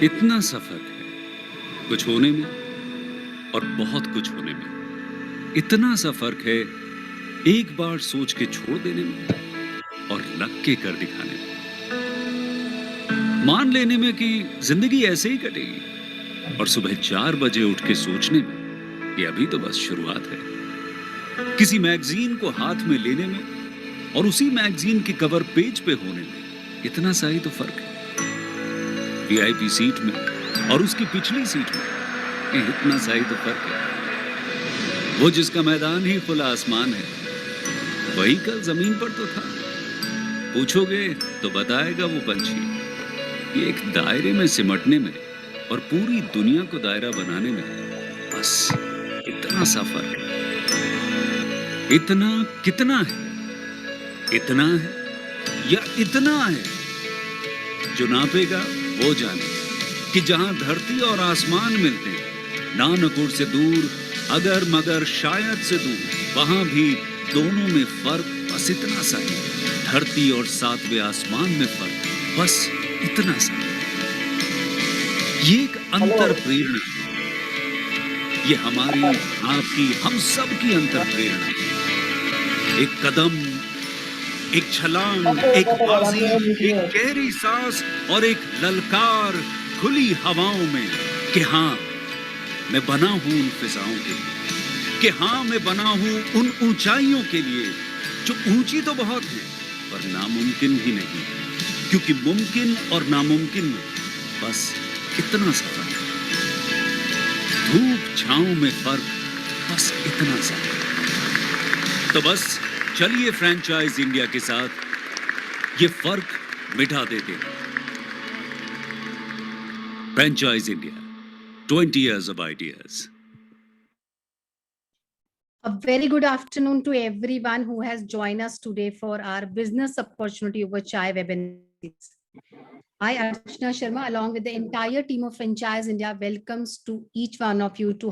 इतना सा फर्क है कुछ होने में और बहुत कुछ होने में। इतना सा फर्क है एक बार सोच के छोड़ देने में और लग के कर दिखाने में। मान लेने में कि जिंदगी ऐसे ही कटेगी और सुबह 4 बजे उठ के सोचने में कि अभी तो बस शुरुआत है। किसी मैगजीन को हाथ में लेने में और उसी मैगजीन के कवर पेज पे होने में इतना सा ही तो फर्क है। वीआईपी सीट में और उसकी पिछली सीट में इतना सा ही तो फर्क है। वो जिसका मैदान ही खुला आसमान है वही कल जमीन पर तो था। पूछोगे तो बताएगा वो पंछी कि एक दायरे में सिमटने में और पूरी दुनिया को दायरा बनाने में बस इतना सा फर्क है। इतना कितना है? इतना है या इतना है? जो नापेगा वो जाने कि जहां धरती और आसमान मिलते हैं, नानपुर से दूर, अगर मगर शायद से दूर, वहां भी दोनों में फर्क बस इतना सा है। धरती और 7वें आसमान में फर्क बस इतना सा है। ये एक अंतर प्रेरणा है। ये हमारी, आपकी, हम सब की अंतर प्रेरणा है। एक कदम, एक छलांग, एक बाजी, एक गहरी सांस और एक ललकार खुली हवाओं में कि हाँ मैं बना हूं उन फिजाओं के लिए, कि हाँ मैं बना हूं उन ऊंचाइयों के लिए जो ऊंची तो बहुत है पर नामुमकिन भी नहीं, क्योंकि मुमकिन और नामुमकिन में बस इतना सा फर्क है। धूप छांव में फर्क बस इतना सा। तो बस चलिए फ्रेंचाइज इंडिया के साथ ये फर्क मिटा देते हैं। Franchise India, 20 years of ideas. A very good afternoon to everyone who has joined us today for our business opportunity over chai webinar. I, Archana Sharma, along with the entire team of Franchise India, welcomes to each one of you to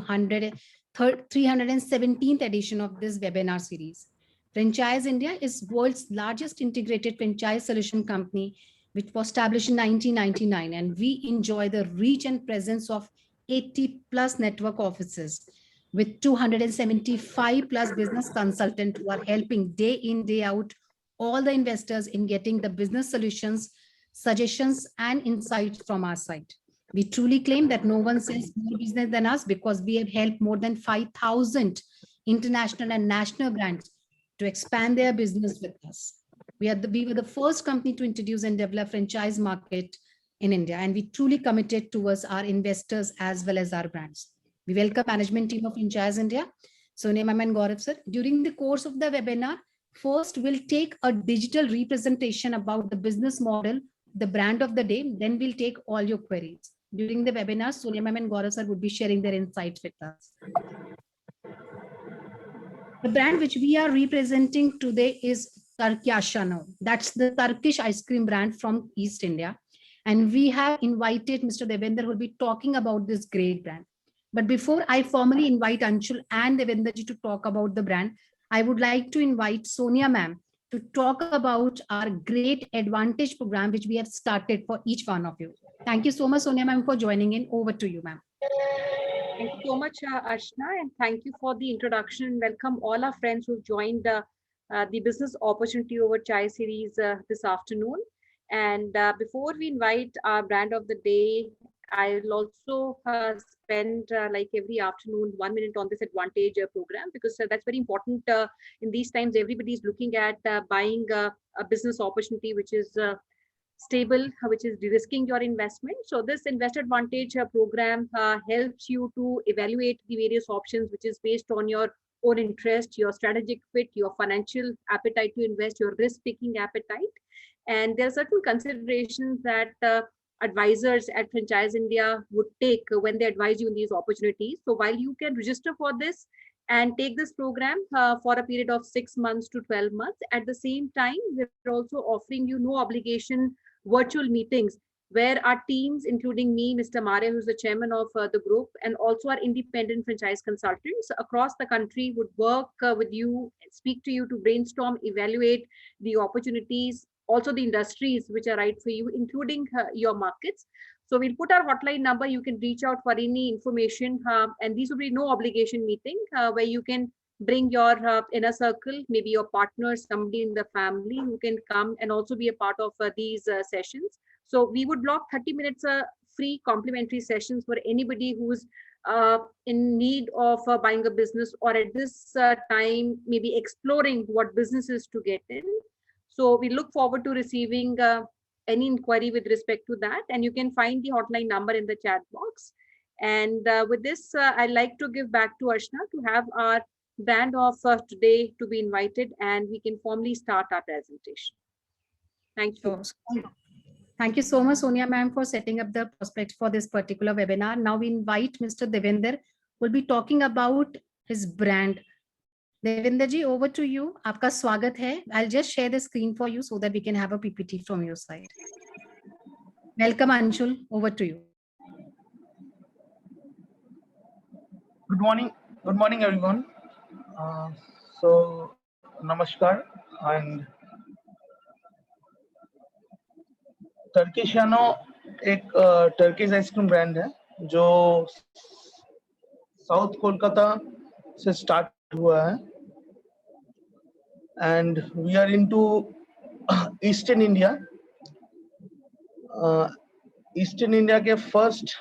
317th edition of this webinar series. Franchise India is world's largest integrated franchise solution company, which was established in 1999, and we enjoy the reach and presence of 80 plus network offices with 275 plus business consultants who are helping day in, day out all the investors in getting the business solutions, suggestions, and insights from our side. We truly claim that no one sells more business than us because we have helped more than 5,000 international and national brands to expand their business with us. We were the first company to introduce and develop franchise market in India, and we truly committed towards our investors as well as our brands. We welcome management team of Franchise India, Sonia Ma'am and Gaurav sir. During the course of the webinar, first we'll take a digital representation about the business model, the brand of the day, then we'll take all your queries. During the webinar, Sonia Ma'am and Gaurav sir would be sharing their insights with us. The brand which we are representing today is Tarkyashano. That's the Turkish ice cream brand from East India. And we have invited Mr. Devender, who will be talking about this great brand. But before I formally invite Anshul and Devenderji to talk about the brand, I would like to invite Sonia ma'am to talk about our great advantage program, which we have started for each one of you. Thank you so much, Sonia ma'am, for joining in. Over to you, ma'am. Thank you so much, Archana, and thank you for the introduction. Welcome all our friends who've joined the Business Opportunity Over Chai series this afternoon. And before we invite our brand of the day, I'll also spend like every afternoon 1 minute on this advantage program, because that's very important in these times. Everybody is looking at buying a business opportunity which is stable, which is de-risking your investment. So this Investor Advantage program helps you to evaluate the various options, which is based on your own interest, your strategic fit, your financial appetite to invest, your risk-taking appetite. And there are certain considerations that advisors at Franchise India would take when they advise you in these opportunities. So while you can register for this and take this program for a period of 6 months to 12 months, at the same time, we're also offering you no obligation virtual meetings where our teams, including me, Mr. Mare, who's the chairman of the group, and also our independent franchise consultants across the country would work with you, speak to you to brainstorm, evaluate the opportunities also the industries which are right for you, including your markets. So we'll put our hotline number. You can reach out for any information, and these will be no obligation meeting where you can bring your inner circle, maybe your partner, somebody in the family who can come and also be a part of these sessions. So we would block 30 minutes free complimentary sessions for anybody who's in need of buying a business, or at this time maybe exploring what businesses to get in. So we look forward to receiving any inquiry with respect to that, and you can find the hotline number in the chat box. And with this, I'd like to give back to Archana to have our brand of today to be invited, and we can formally start our presentation. Thank you. Thank you so much, Sonia ma'am, for setting up the prospect for this particular webinar. Now we invite Mr. Devinder, who will be talking about his brand. Devinder ji, over to you. Aapka swagat hai. I'll just share the screen for you so that we can have a PPT from your side. Welcome, Anshul. Over to you. Good morning, everyone. So, namaskar, and Turkish Yano एक Turkish ice cream brand है जो south Kolkata से start हुआ है, and we are into eastern India. Eastern India के first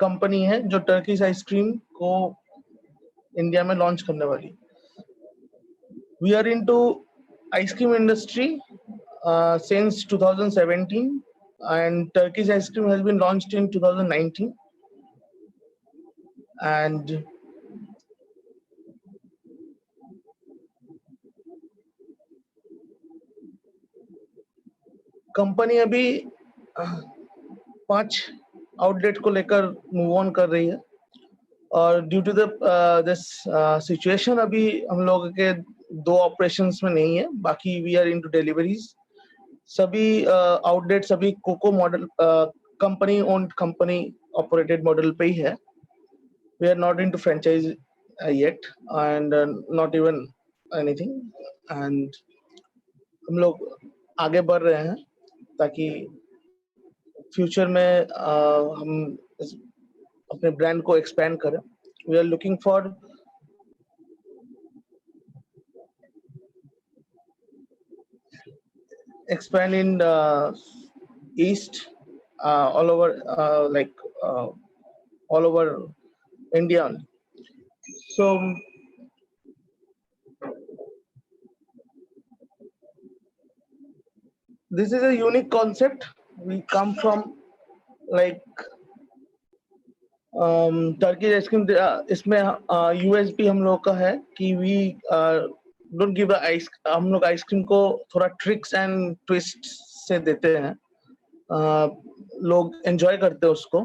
company है जो Turkish ice cream को इंडिया में लॉन्च करने वाली। We are into ice cream industry since 2017, and Turkish ice cream has been launched in 2019, and company अभी 5 आउटलेट को लेकर मूव ऑन कर रही है, और ड्यू टू दिस सिचुएशन अभी हम लोग के 2 ऑपरेशंस में नहीं है, बाकी वी आर इनटू डिलीवरीज। सभी आउटलेट सभी COCO model company owned company operated model पे ही है। We are not into franchise yet and not even anything, and हम लोग आगे बढ़ रहे हैं ताकि फ्यूचर में हम अपने ब्रांड को एक्सपेंड करें। We are looking for expand in east, all over all over India. So this is a unique concept. We come from like Turkish ice cream. इसमें USP हम लोग का है कि we डोंट गिव आइस, हम लोग ice cream को थोड़ा ट्रिक्स एंड ट्विस्ट से देते हैं, लोग एंजॉय करते हैं उसको।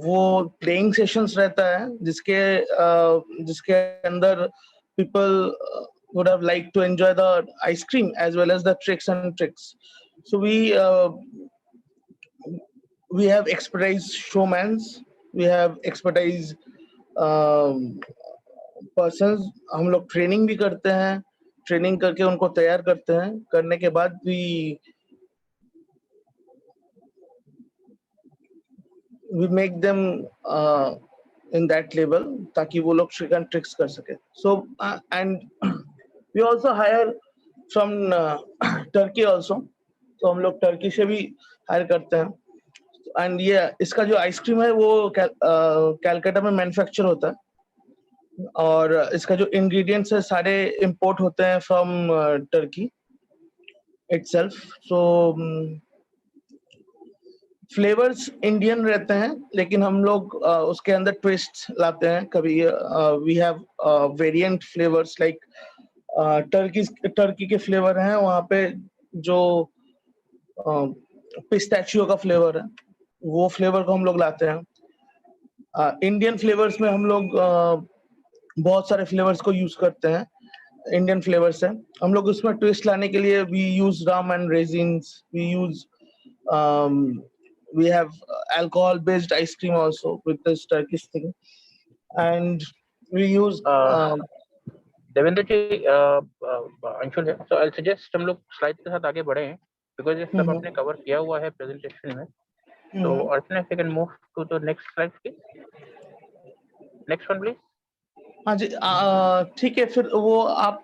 वो प्लेइंग सेशंस रहता है जिसके अंदर people would have liked to enjoy the ice cream as well as the tricks and tricks. So we have expertise showmans, we have expertise persons. हम लोग ट्रेनिंग भी करते हैं, ट्रेनिंग करके उनको तैयार करते हैं, करने के बाद भी we make them in that level ताकि वो लोग ट्रिक एंड ट्रिक्स कर सके। So and we also hire from Turkey also, तो हम लोग टर्की से भी हायर करते हैं। एंड ये इसका जो आइसक्रीम है वो कैलकाटा में मैन्युफैक्चर होता है, और इसका जो इंग्रेडिएंट्स है सारे इंपोर्ट होते हैं from Turkey itself. So flavours Indian रहते हैं, लेकिन हम लोग उसके अंदर ट्विस्ट लाते हैं। कभी we have variant flavours like Turkey के फ्लेवर हैं, वहाँ पे जो पिस्ताचियो का फ्लेवर है वो फ्लेवर को हम लोग लाते हैं। इंडियन फ्लेवर्स में हम लोग बहुत सारे फ्लेवर्स को यूज करते हैं, इंडियन फ्लेवर्स है। हम लोग उसमें ट्विस्ट लाने के लिए we use rum and raisins, we have alcohol based ice cream also with this Turkish thing, and we use Devendra ji, Anshul है, so I'll suggest हम लोग स्लाइड के साथ आगे बढ़े हैं बिकॉज ये सब आपने कवर किया हुआ है प्रेजेंटेशन में. So Archana, if you can move to the next slide please. Next one please. हाँ जी, ठीक है, फिर वो आप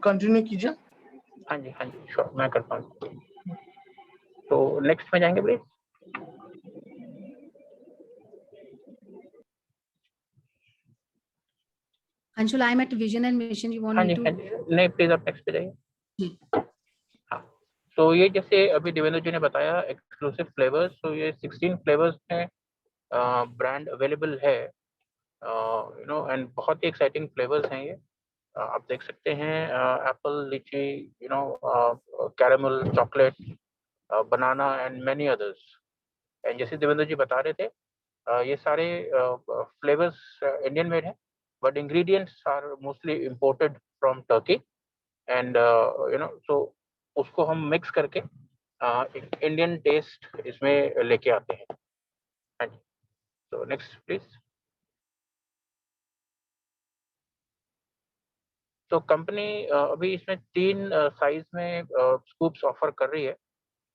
कंटिन्यू कीजिए. हाँ जी श्योर, मैं करता हूँ. तो नेक्स्ट में जाएंगे please. Anshul, I'm at vision and mission. You want हाँ me जी, to? नहीं प्लीज आप नेक्स्ट पे जाइए. हाँ, तो ये जैसे अभी देवेंद्र जी ने बताया एक्सक्लूसिव फ्लेवर्स, तो ये 16 फ्लेवर्स में ब्रांड अवेलेबल है, यू नो, एंड बहुत ही एक्साइटिंग फ्लेवर्स हैं ये. आप देख सकते हैं apple, lychee, you know, caramel, chocolate, banana and many others. And जैसे देवेंद्र जी बता रहे थे, ये सारे फ्लेवर्स इंडियन मेड है, but ingredients are mostly imported from Turkey. And you know, so उसको हम मिक्स करके एक इंडियन टेस्ट इसमें लेके आते हैं. हाँ जी, तो नेक्स्ट प्लीज. तो कंपनी अभी इसमें 3 साइज में स्कूप्स ऑफर कर रही है.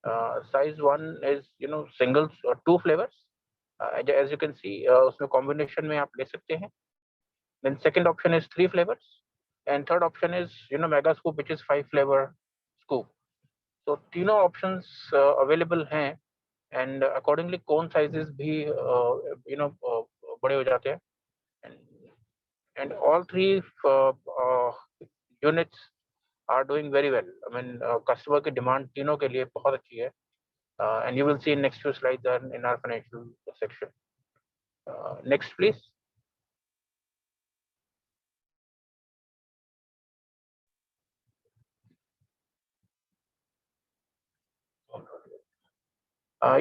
Size 1 is, you know, singles और 2 flavours. As you can see, उसमें कॉम्बिनेशन में आप ले सकते हैं. Then second option is 3 flavours and third option is, you know, mega scoop which is 5 flavour scoop. तो तीनों ऑप्शंस अवेलेबल हैं एंड अकॉर्डिंगली कोन साइजेस भी यू नो बड़े हो जाते हैं. And all 3 units are doing very well. I mean, customer की demand तीनों के लिए बहुत अच्छी है. And you will see in next few slides in our financial section. Next please.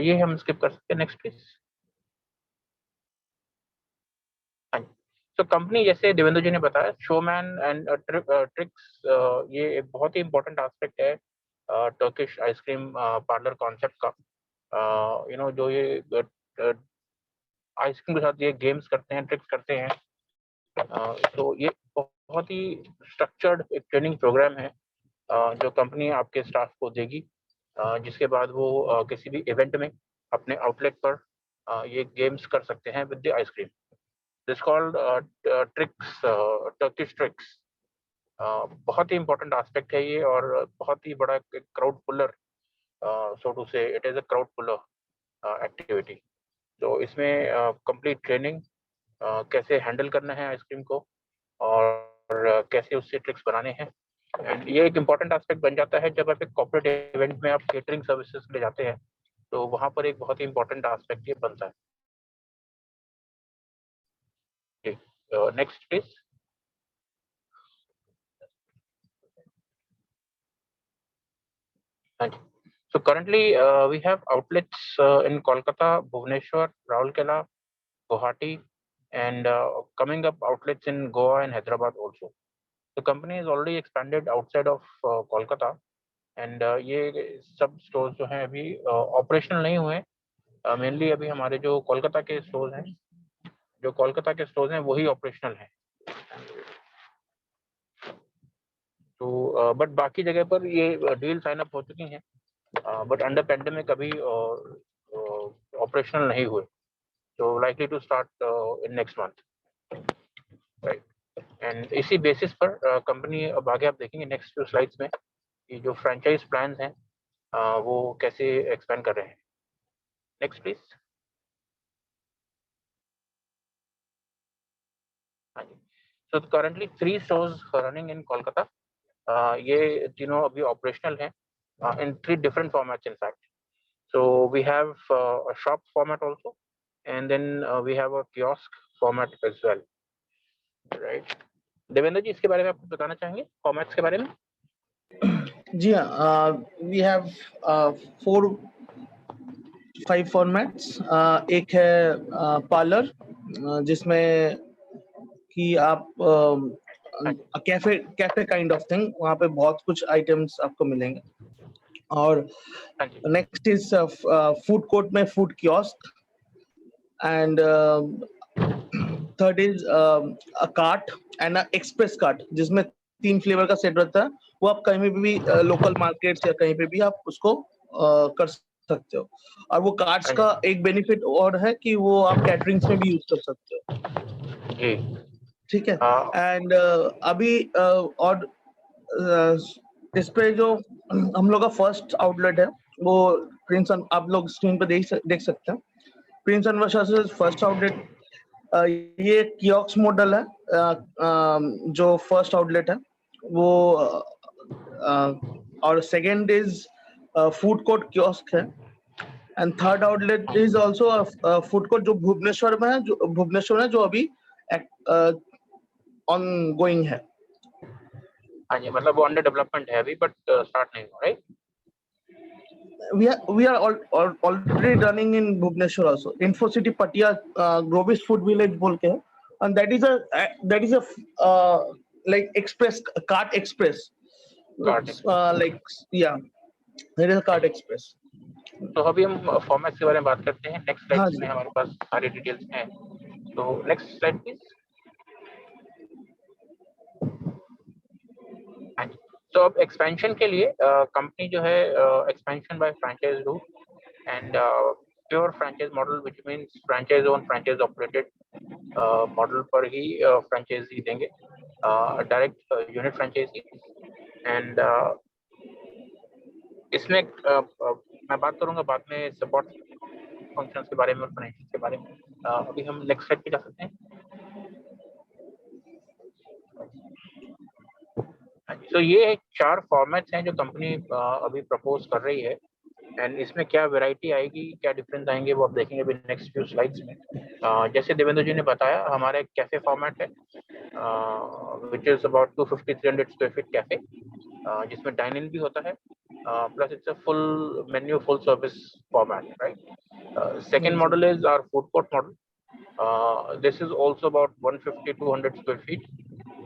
ये हम skip कर सकते हैं. Next please. तो कंपनी, जैसे देवेंद्र जी ने बताया, शोमैन एंड ट्रिक्स, ये एक बहुत ही इंपॉर्टेंट एस्पेक्ट है टर्किश आइसक्रीम पार्लर कॉन्सेप्ट का. यू नो, जो ये आइसक्रीम के साथ ये गेम्स करते हैं, ट्रिक्स करते हैं. तो ये बहुत ही स्ट्रक्चर्ड एक ट्रेनिंग प्रोग्राम है जो कंपनी आपके स्टाफ को देगी, जिसके बाद वो किसी भी इवेंट में अपने आउटलेट पर ये गेम्स कर सकते हैं with the ice cream. This called tricks, Turkish tricks. बहुत ही इंपॉर्टेंट एस्पेक्ट है ये और बहुत ही बड़ा क्राउड पुलर, सो टू से it is a crowd puller activity. तो इसमें कंप्लीट ट्रेनिंग, कैसे हैंडल करना है आइसक्रीम को और कैसे उससे ट्रिक्स बनाने हैं. एंड ये एक इम्पॉर्टेंट एस्पेक्ट बन जाता है जब आप एक कॉर्पोरेट इवेंट में आप केटरिंग सर्विसेज ले जाते हैं, तो वहाँ पर एक बहुत ही इंपॉर्टेंट एस्पेक्ट ये बनता है. Next please. So currently we have outlets in Kolkata, Bhubaneswar, Raurkela, Guwahati, and coming up outlets in Goa and Hyderabad also. The company has already expanded outside of Kolkata, and ये सब stores जो हैं अभी operational नहीं हुए. Mainly अभी हमारे जो कोलकाता के stores हैं, वही operational हैं. तो बट बाकी जगह पर ये डील साइन अप हो चुकी हैं, बट अंडर पेंडेमिक अभी ऑपरेशनल नहीं हुए. तो likely to start in next month, right. And इसी बेसिस पर कंपनी अब आगे आप देखेंगे नेक्स्ट फ्यू स्लाइड्स में ये जो फ्रेंचाइज प्लान्स हैं वो कैसे एक्सपेंड कर रहे हैं. Next please. हाँ जी. So currently 3 stores running in Kolkata. ये तीनों अभी ऑपरेशनल हैं in 3 different formats in fact. So we have a shop format also, and then we have a kiosk format as well, right? Devendra जी, इसके बारे में आपको बताना चाहेंगे फॉर्मेट्स के बारे में? जी हाँ, we have 4-5 formats. एक है पार्लर, जिसमें कि आप कैफे काइंड ऑफ थिंग, वहाँ पे बहुत कुछ आइटम्स आपको मिलेंगे. और नेक्स्ट इज फूड कोर्ट में food kiosk, and third is a cart and express cart, जिसमें 3 फ्लेवर का सेट रहता है, वो आप कहीं भी लोकल मार्केट्स या कहीं पे भी आप उसको कर सकते हो। और वो कार्ड्स का एक बेनिफिट और है कि वो आप कैटरिंग्स में भी यूज कर सकते हो। जी ठीक है। हाँ एंड अभी और इस पे जो हम लोग का फर्स्ट आउटलेट है वो प्रिंस, आप लोग स्क्रीन पे देख सकते हैं, Prince Anwar Shah first outlet. ये कियोस्क मॉडल है, जो फर्स्ट आउटलेट है वो, और second is food court kiosk है, and third outlet is also food court जो भुवनेश्वर में है, जो अभी ऑन गोइंग है। हाँ जी, मतलब वो अंडर डेवलपमेंट है अभी, बट स्टार्ट नहीं हुआ, right? We are already running in Bhubaneswar also. InfoCity Patia Globis Food Village बोल के है, and that is a like express cart express. Cart express. Like yeah, there is a cart express. तो अभी हम format के बारे में बात करते हैं। नेक्स्ट हाँ स्लाइड जी। में हमारे पास सारी डिटेल्स हैं, तो नेक्स्ट स्लाइड प्लीज। तो अब एक्सपेंशन के लिए कंपनी जो है expansion by franchise route and pure franchise model, which means franchise own franchise operated model पर ही फ्रैंचाइजी देंगे, डायरेक्ट यूनिट फ्रैंचाइजी। एंड इसमें मैं बात करूंगा बाद में सपोर्ट फंक्शंस के बारे में और फाइनेंशियल के बारे में। अभी हम नेक्स्ट स्लाइड पे जा सकते हैं। तो ये 4 फॉर्मेट्स हैं जो कंपनी अभी प्रपोज कर रही है, एंड इसमें क्या वैरायटी आएगी, क्या डिफरेंस आएंगे, वो आप देखेंगे अभी नेक्स्ट फ्यू स्लाइड्स में। जैसे देवेंद्र जी ने बताया, हमारा एक कैफे फॉर्मेट है which is about 250-300 square feet cafe, जिसमें डाइन इन भी होता है, plus it's a full menu full service format, right. Second model is our food court model. This is also about 150-200 square feet,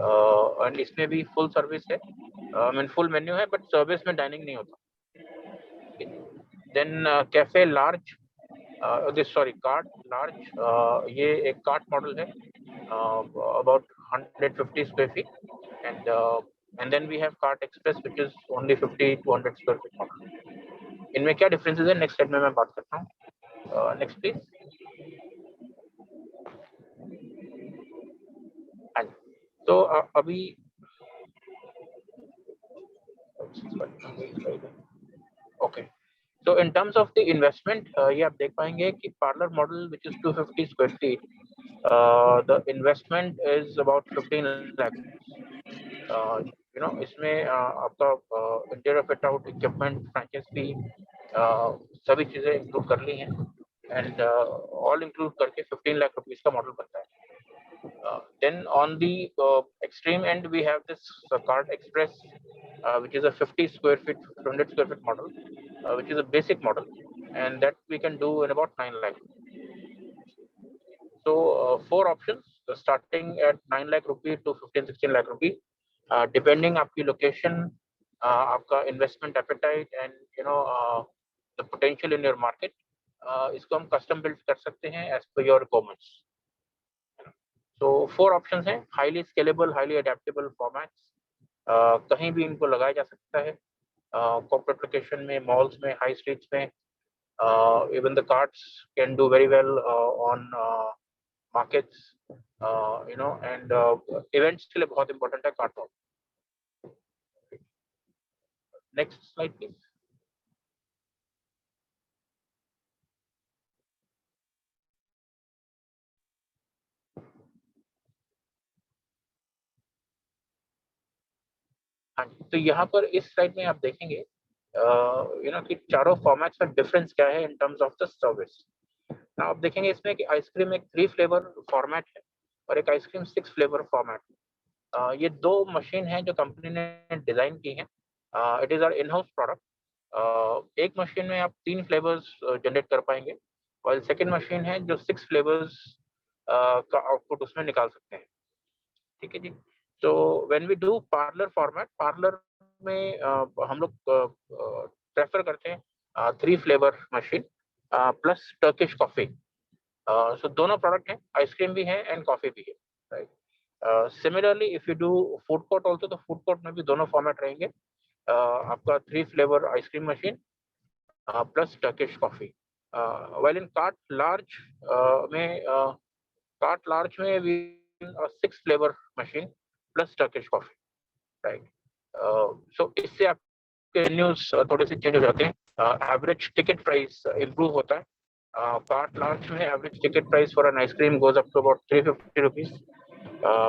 and इसमें भी full service है, mean full menu है, but service में dining नहीं होता। Then cafe large, this sorry cart large, ये एक cart model है about 150 square feet, and then we have cart express which is only 50-100 square feet model. इनमें क्या डिफरेंसेस है नेक्स्ट स्लाइड में मैं बात करता हूँ। Next please. तो अभी okay, so in terms of the investment, ये आप देख पाएंगे कि parlour model which is 250 square feet, the investment is about 15 lakh. You know, इसमें आपका interior fit out, equipment, franchise fee, सभी चीजें इंक्लूड कर ली हैं, एंड ऑल इंक्लूड करके 15 लाख रुपीस का मॉडल बनता है। Then on the extreme end we have this Cart Express, which is a 50 square feet, 100 square feet model, which is a basic model, and that we can do in about 9 lakh. So 4 options, starting at 9 lakh rupee to 15-16 lakh rupee, depending आपकी location, आपका investment appetite, and you know the potential in your market, इसको हम custom build कर सकते हैं as per your requirements. So 4 options हैं, highly scalable, highly adaptable formats, कहीं भी इनको लगाया जा सकता है, corporate location में, malls में, high streets में, even the carts can do very well on markets, you know, and events के लिए बहुत important है cart model. Next slide please. हाँ जी, तो यहाँ पर इस स्लाइड में आप देखेंगे यू नो कि चारों फॉर्मेट्स का डिफरेंस क्या है इन टर्म्स ऑफ द सर्विस। आप देखेंगे इसमें कि आइसक्रीम एक 3 फ्लेवर फॉर्मेट है और एक आइसक्रीम 6 फ्लेवर फॉर्मेट है। ये 2 मशीन है जो कंपनी ने डिजाइन की है, it is our in house product. एक मशीन में आप 3 फ्लेवर्स जनरेट कर पाएंगे, और सेकेंड मशीन है जो 6 फ्लेवर्स का आउटपुट उसमें निकाल सकते हैं। ठीक है जी। तो when we do parlour format, parlour में हम लोग प्रेफर करते हैं 3 flavour machine plus Turkish coffee. So दोनों प्रोडक्ट हैं, आइसक्रीम भी है एंड कॉफी भी है, right. Similarly if you do food court also, तो फूड कोर्ट में भी दोनों फॉर्मेट रहेंगे, आपका 3 flavour ice cream machine plus Turkish coffee. Well in cart large में we 6 flavour machine plus Turkish coffee, right. So इससे आपके न्यूज थोड़े से चेंज हो जाते हैं, एवरेज टिकट प्राइस इंप्रूव होता है। कार्ट लार्ज में average ticket price for an ice cream goes up to about 350 rupees,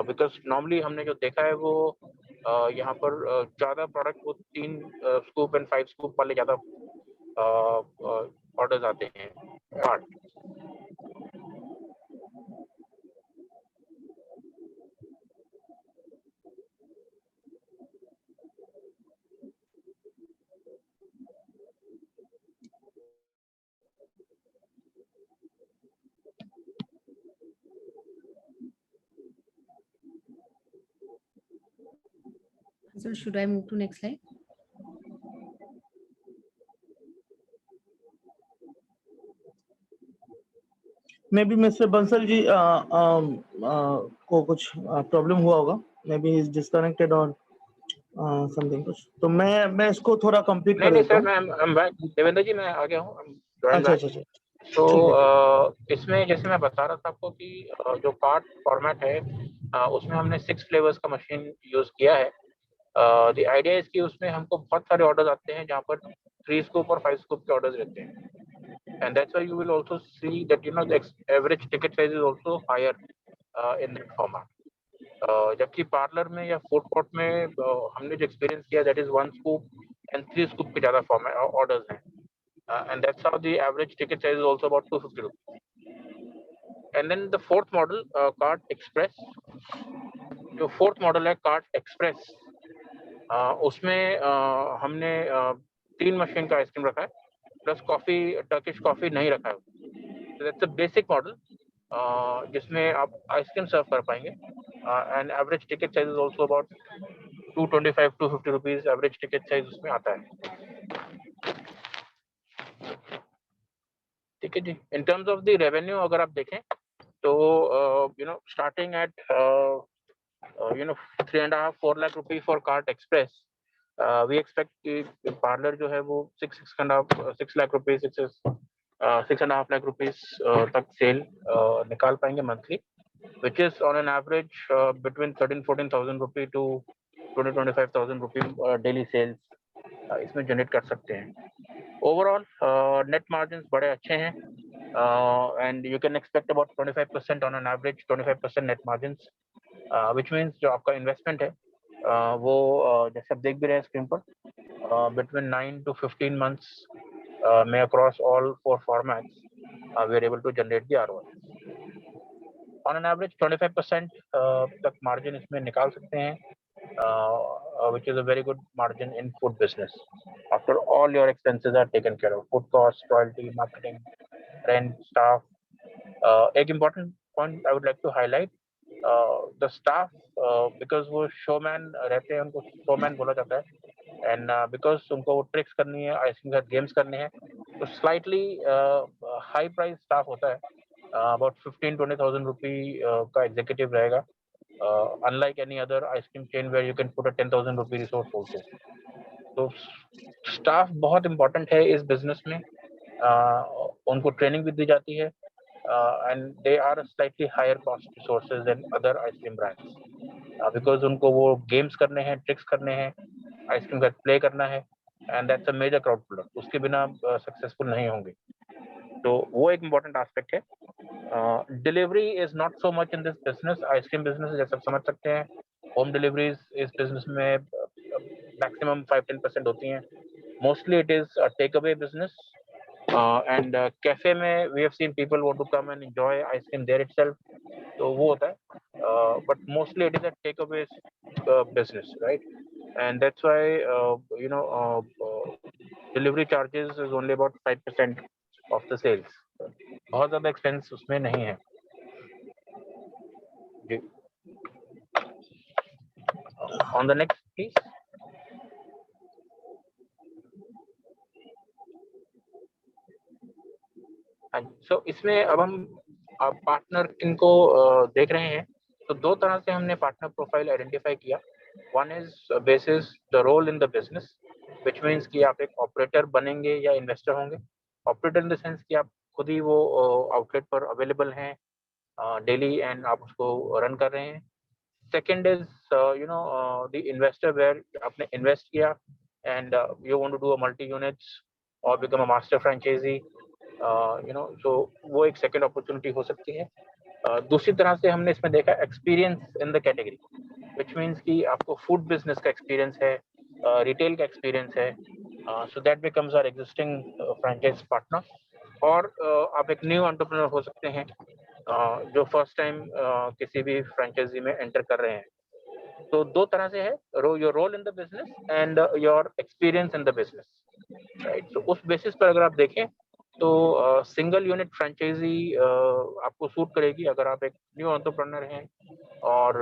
because normally हमने जो देखा है वो यहाँ पर ज़्यादा प्रोडक्ट वो 3 स्कूप एंड 5 स्कूप वाले ज़्यादा ऑर्डर्स आते हैं cart. So should I move to next slide? Maybe mister Bansal ji को कुछ प्रॉब्लम हुआ होगा, मे बी इज डिस्कनेक्टेड और समथिंग कुछ, तो मैं इसको थोड़ा कंप्लीट कर नहीं देता सर, हूँ। मैं बैक, देवेंद्र जी मैं आ गया हूँ। अच्छा अच्छा अच्छा, तो ठीक है। इसमें जैसे मैं बता रहा था आपको कि जो कार्ट फॉर्मेट है उसमें हमने 6 फ्लेवर्स का मशीन यूज किया है। द आइडिया इज कि उसमें हमको बहुत सारे ऑर्डर्स आते हैं जहाँ पर 3 स्कूप और 5 स्कूप के ऑर्डर्स रहते हैं, and that's why you will also see that the average ticket size is also higher in that format. जबकि पार्लर में या फूड कोर्ट में हमने जो एक्सपीरियंस किया that is 1 scoop and 3 scoop के ज़्यादा फॉर्मेट ऑर्डर्स हैं, and that's how the average ticket size is also about 250 rupees. And then the fourth model, Cart Express, जो फोर्थ मॉडल है कार्ट एक्सप्रेस, उसमें हमने 3 मशीन का ice cream रखा है प्लस कॉफ़ी, टर्किश कॉफ़ी नहीं रखा है। दैट्स अ बेसिक मॉडल जिसमें आप आइसक्रीम सर्व कर पाएंगे, and average ticket size is also about 225 250 rupees average ticket size उसमें आता है। ठीक है जी। In terms of the revenue अगर आप देखें तो starting at 3.5-4 lakh rupees for cart express, we expect कि पार्लर जो है वो 6 लाख रुपीज 6.5 लाख रुपीज तक सेल निकाल पाएंगे monthly, which is on an average between 13,000-14,000 rupee to 20,000-25,000 rupee daily sales इसमें जनरेट कर सकते हैं। ओवरऑल नेट मार्जिन बड़े अच्छे हैं, and you can expect about 25% on an average, 25% net margin, which means जो आपका इन्वेस्टमेंट है वो जैसे आप देख भी रहे हैं स्क्रीन पर, between 9 to 15 months में across all 4 formats we are able to generate the ROI. On an average 25% तक मार्जिन इसमें निकाल सकते हैं, which is a very good margin in food business after all your expenses are taken care of, food costs, royalty, marketing, rent, staff. एक important point I would like to highlight, the staff, because वो showman रहते हैं, उनको showman बोला जाता है, and because उनको वो tricks करनी है, आइसक्रीम के साथ games करने हैं, तो slightly high price staff होता है, about 15,000-20,000 rupee का executive रहेगा, unlike any other ice cream chain where you can put a 10,000 rupee resource also. तो staff बहुत important है इस business में, उनको training भी दी जाती है, and they are a slightly higher cost resources than other ice cream brands, because उनको वो games करने हैं, tricks करने हैं, ice cream का play करना है, and that's a major crowd puller, उसके बिना successful नहीं होंगे, तो वो एक important aspect है। Delivery is not so much in this business, ice cream business जैसे आप समझ सकते हैं, होम डिलीवरीज इस बिजनेस में मैक्सिमम 5-10% होती हैं, mostly it is take away business, and cafe में we have seen people want to come and enjoy ice cream there itself, तो वो होता है, but mostly it is a take away business, right, and that's why delivery charges is only about 5% of the sales, बहुत ज्यादा expense उसमें नहीं है जी। On the next please. So इसमें अब हम पार्टनर किनको देख रहे हैं, तो दो तरह से हमने पार्टनर प्रोफाइल आइडेंटिफाई किया। One is basis the role in the business, which means कि आप एक ऑपरेटर बनेंगे या इन्वेस्टर होंगे। ऑपरेटर इन द सेंस कि आप खुद ही वो आउटलेट पर अवेलेबल हैं डेली एंड आप उसको रन कर रहे हैं। Second is the investor, where आपने इन्वेस्ट किया and you want to do a multi units or become a master franchisee, so वो एक सेकेंड अपॉर्चुनिटी हो सकती है। दूसरी तरह से हमने इसमें देखा experience in the category, which means कि आपको फूड बिजनेस का एक्सपीरियंस है, रिटेल का एक्सपीरियंस है, so that becomes our existing franchise partner. और आप एक न्यू एंटरप्रेन्योर हो सकते हैं जो फर्स्ट टाइम किसी भी फ्रेंचाइजी में एंटर कर रहे हैं। तो दो तरह से है, your role in the business and your experience in the business, right. तो उस बेसिस पर अगर आप देखें तो सिंगल यूनिट फ्रेंचाइजी आपको सूट करेगी अगर आप एक न्यू एंटरप्रेन्योर हैं और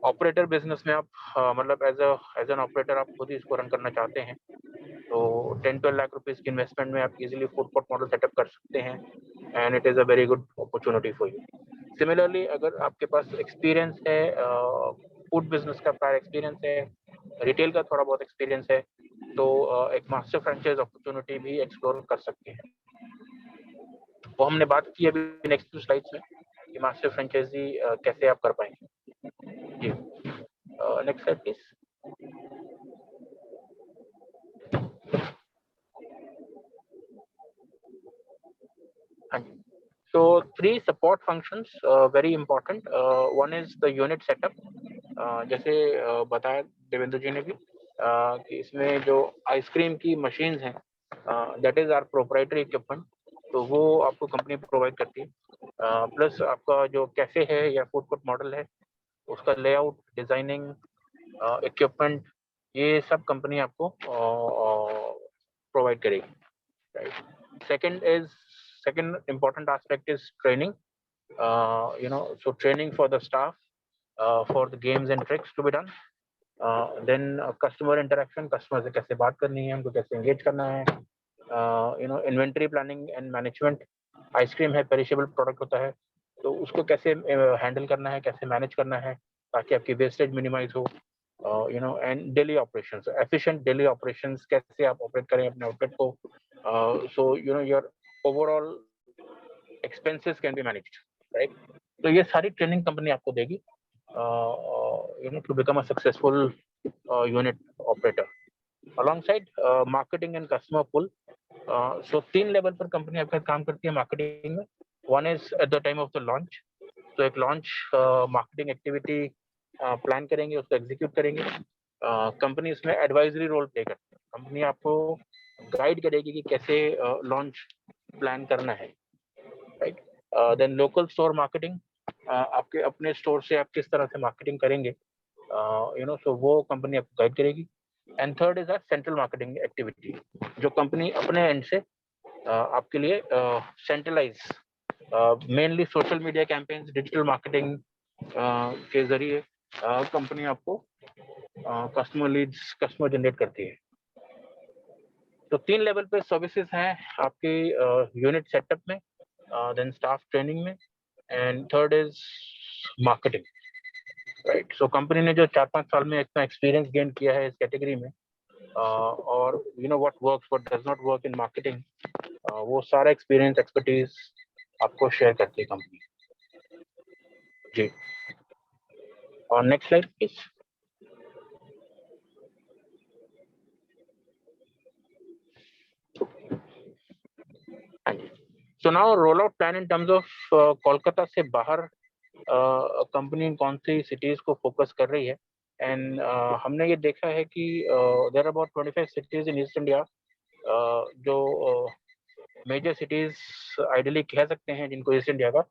ऑपरेटर बिजनेस में आप मतलब एज एन ऑपरेटर आप खुद ही इसको रन करना चाहते हैं। तो 10-12 लाख रुपीस की इन्वेस्टमेंट में आप easily food court model setup कर सकते हैं and it is a very good opportunity for you. Similarly अगर आपके पास एक्सपीरियंस है, फूड बिजनेस का प्रायर एक्सपीरियंस है, रिटेल का थोड़ा बहुत एक्सपीरियंस है, तो एक मास्टर फ्रेंचाइज अपॉर्चुनिटी भी एक्सप्लोर कर सकते हैं। वो हमने बात की अभी नेक्स्ट स्लाइड्स में कि मास्टर फ्रेंचाइजी कैसे आप कर पाएंगे। जी, नेक्स्ट स्लाइड प्लीज। हाँ जी, so 3 support functions very important. One is the unit setup, जैसे बताया देवेंद्र जी ने भी कि इसमें जो आइसक्रीम की मशीन्स हैं that is our proprietary equipment, तो वो आपको कंपनी प्रोवाइड करती है। प्लस आपका जो कैफे है या फूड कोर्ट मॉडल है उसका लेआउट, डिजाइनिंग, इक्विपमेंट, ये सब कंपनी आपको प्रोवाइड करेगी, right. Second important aspect is training, so training for the staff for the games and tricks to be done. Then customer interaction, customer से कैसे बात करनी है, उनको कैसे engage करना है, inventory planning and management, ice cream है पेरिशेबल प्रोडक्ट होता है, तो उसको कैसे हैंडल करना है, कैसे मैनेज करना है ताकि आपकी वेस्टेज मिनिमाइज हो, and daily operations, efficient daily operations, कैसे आप ऑपरेट करें अपने आउटलेट को, so your overall expenses can be managed, right. तो ये सारी ट्रेनिंग कंपनी आपको देगी to become a successful unit operator. Alongside marketing and customer pull, so 3 level पर कंपनी आपके साथ काम करती है मार्केटिंग में। One is at the time of the launch, तो एक लॉन्च मार्केटिंग एक्टिविटी प्लान करेंगे, उसको एग्जीक्यूट करेंगे। कंपनी इसमें एडवाइजरी रोल प्ले करती है, कंपनी आपको गाइड करेगी कि कैसे लॉन्च प्लान करना है, right. Then local store marketing, आपके अपने स्टोर से आप किस तरह से मार्केटिंग करेंगे, सो वो कंपनी आपको गाइड करेगी। And third is central marketing activity, जो कंपनी अपने एंड से आपके लिए centralise mainly social media campaigns, digital marketing के जरिए कंपनी आपको कस्टमर लीड्स, कस्टमर जनरेट करती है। तो 3 लेवल पे सर्विसेज हैं आपके यूनिट सेटअप में, देन स्टाफ ट्रेनिंग में, and third is marketing, right. So company ने जो 4-5 साल में इतना एक्सपीरियंस गेन किया है इस कैटेगरी में, और what works, what does not work in marketing, वो सारा एक्सपीरियंस, एक्सपर्टीज आपको शेयर करती है कंपनी। जी, और नेक्स्ट स्लाइड प्लीज। हाँ जी, so now roll out plan in terms of Kolkata से बाहर कंपनी कौन सी सिटीज को फोकस कर रही है। एंड हमने ये देखा है कि there are about 25 cities in East India, जो मेजर सिटीज आइडियली कह सकते हैं जिनको ईस्ट इंडिया का।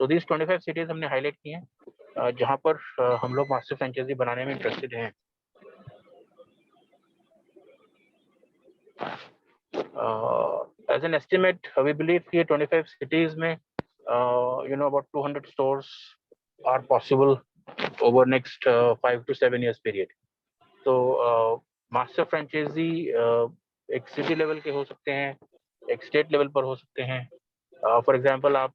तो दिस 25 सिटीज हमने हाईलाइट की हैं जहां पर हम लोग मास्टर फ्रेंचाइजी बनाने में इंटरेस्टेड हैं। As an estimate, we believe कि 25 cities में about 200 stores are possible over next 5 to 7 years period. तो मास्टर फ्रेंचाइजी एक सिटी लेवल के हो सकते हैं, एक स्टेट लेवल पर हो सकते हैं। फॉर एग्जांपल आप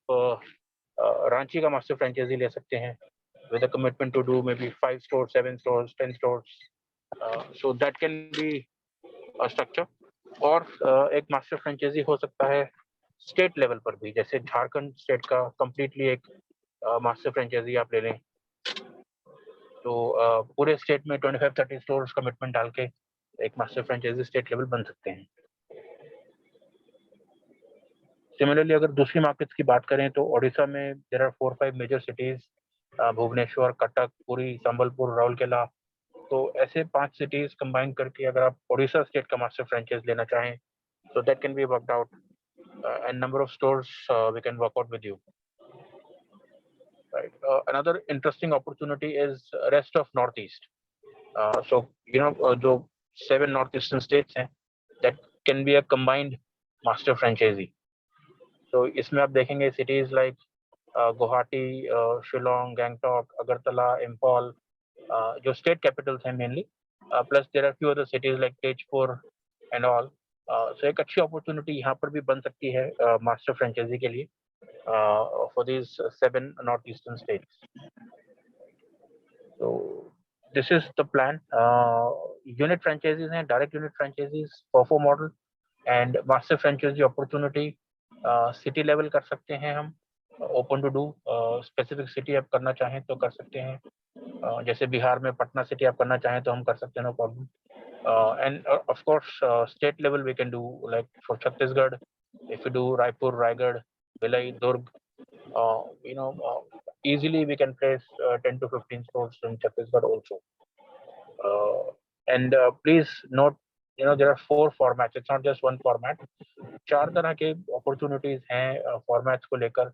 रांची का मास्टर फ्रेंचाइजी ले सकते हैं with a commitment to do maybe 5 stores, 7 stores, 10 stores. So that can be a structure. और एक मास्टर फ्रेंचाइजी हो सकता है स्टेट लेवल पर भी, जैसे झारखंड स्टेट का कंप्लीटली एक मास्टर फ्रेंचाइजी आप ले लें, तो पूरे स्टेट में 25-30 स्टोर्स कमिटमेंट डाल के एक मास्टर फ्रेंचाइजी स्टेट लेवल बन सकते हैं। सिमिलरली अगर दूसरी मार्केट्स की बात करें तो ओडिशा में there are 4-5 major cities, Bhubaneswar, Cuttack, Puri, Sambalpur, Rourkela, तो ऐसे 5 सिटीज कंबाइन करके अगर आप ओडिशा स्टेट का मास्टर फ्रेंचाइज लेना चाहें, so that can be worked out, and number of stores we can work out with you, right? Another interesting opportunity is rest of northeast. So you know जो 7 northeastern states हैं, that can be a combined master franchisee. So इसमें आप देखेंगे cities like Guwahati, Shillong, Gangtok, Agartala, Imphal, जो state capitals हैं mainly, plus there are few other cities like Tezpur and all. So एक अच्छी opportunity यहाँ पर भी बन सकती है मास्टर फ्रेंचाइजी के लिए for these 7 north eastern states. तो this is the plan. Unit franchisees हैं, direct unit franchisees, FOFO model and master franchisee opportunity city level कर सकते हैं हम, open to do. Specific city आप करना चाहें तो कर सकते हैं, जैसे बिहार में पटना सिटी आप करना चाहें तो हम कर सकते हैं, no problem. And of course state level we can do, like for Chhattisgarh if you do Raipur, Raigarh, Bhilai, Durg, you know, easily we can place 10 to 15 stores in Chhattisgarh also. And please note, you know, there are 4 formats, it's not just one format. 4 तरह के opportunities हैं formats को लेकर,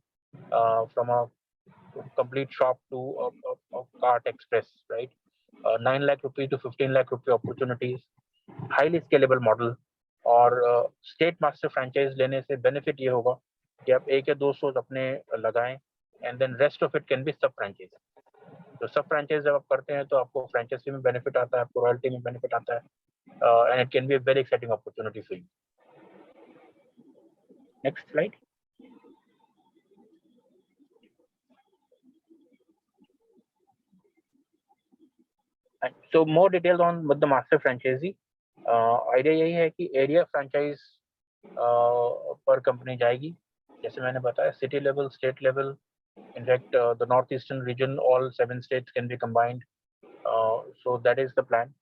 from a complete shop to a cart express, right? 9 lakh rupee to 15 lakh rupee opportunities, highly scalable model। और state master franchise लेने से benefit ये होगा कि आप 1 या 2 स्टोर्स अपने लगाएं, and then rest of it can be sub franchise. तो सब फ्रेंचाइज जब आप करते हैं तो आपको फ्रेंचाइजी में बेनिफिट आता है, आपको रॉयल्टी में बेनिफिट आता है, and it can be a very exciting opportunity for you. Next slide. So more details on with the master franchisee. Idea यही है कि एरिया फ्रेंचाइज पर कंपनी जाएगी, जैसे मैंने बताया, city level, state level, in fact the north eastern region, all 7 states can be combined. So that is the plan.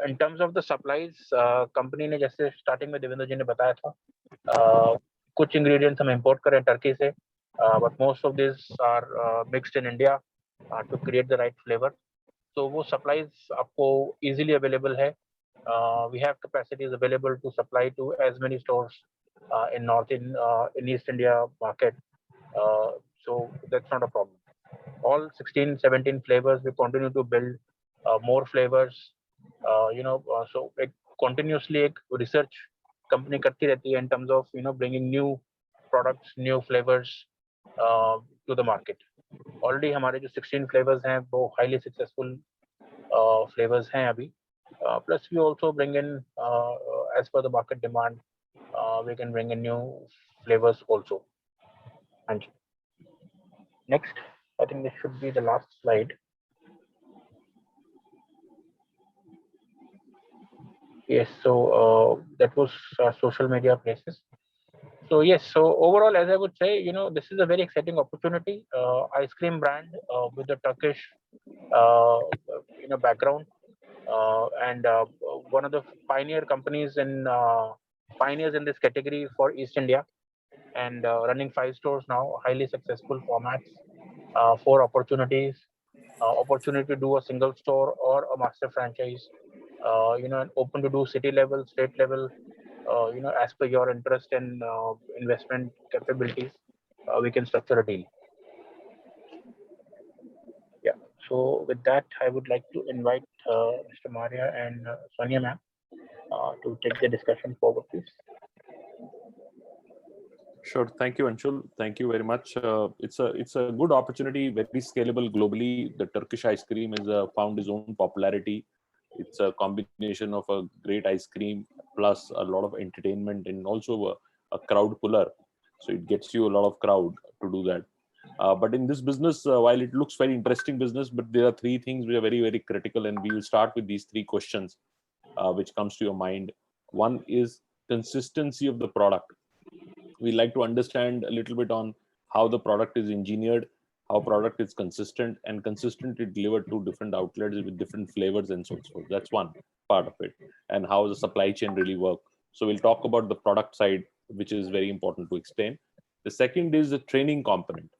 In terms of the supplies, company ने, जैसे स्टार्टिंग में देवेंद्र जी ने बताया था, कुछ इंग्रेडिएंट्स हम इंपोर्ट करें टर्की से, but most of this are mixed in India to create the right flavour. तो वो सप्लाईज आपको इजीली अवेलेबल है। We have capacities available to supply to as many stores in East India market, so that's not a problem. All 16-17 flavors, we continue to build more flavors, you know, so एक continuously एक research company करती रहती है in terms of, you know, bringing new products, new flavors to the market. Already हमारे जो 16 flavors हैं वो highly successful flavors हैं अभी। Plus we also bring in, as per the market demand, we can bring in new flavors also. And next, I think this should be the last slide. Yes, so that was social media places. So yes, so overall, as I would say, you know, this is a very exciting opportunity. Ice cream brand with the Turkish, you know, background. And one of the pioneer companies in pioneers in this category for East India, and running 5 stores now, highly successful formats, 4 opportunities, opportunity to do a single store or a master franchise, you know, and open to do city level, state level, you know, as per your interest and investment capabilities, we can structure a deal. Yeah, so with that, I would like to invite Mr. Maria and Sonia ma'am to take the discussion forward, please. Sure. Thank you, Anshul. Thank you very much. It's a good opportunity, very scalable globally. The Turkish ice cream has found its own popularity. It's a combination of a great ice cream plus a lot of entertainment and also a crowd puller. So it gets you a lot of crowd to do that. But in this business, while it looks very interesting business, but there are three things which are very, very critical, and we will start with these three questions which comes to your mind. One is consistency of the product. We like to understand a little bit on how the product is engineered, how product is consistent and consistently delivered to different outlets with different flavors and so forth. That's one part of it. And how the supply chain really work. So we'll talk about the product side, which is very important to explain. The second is the training component,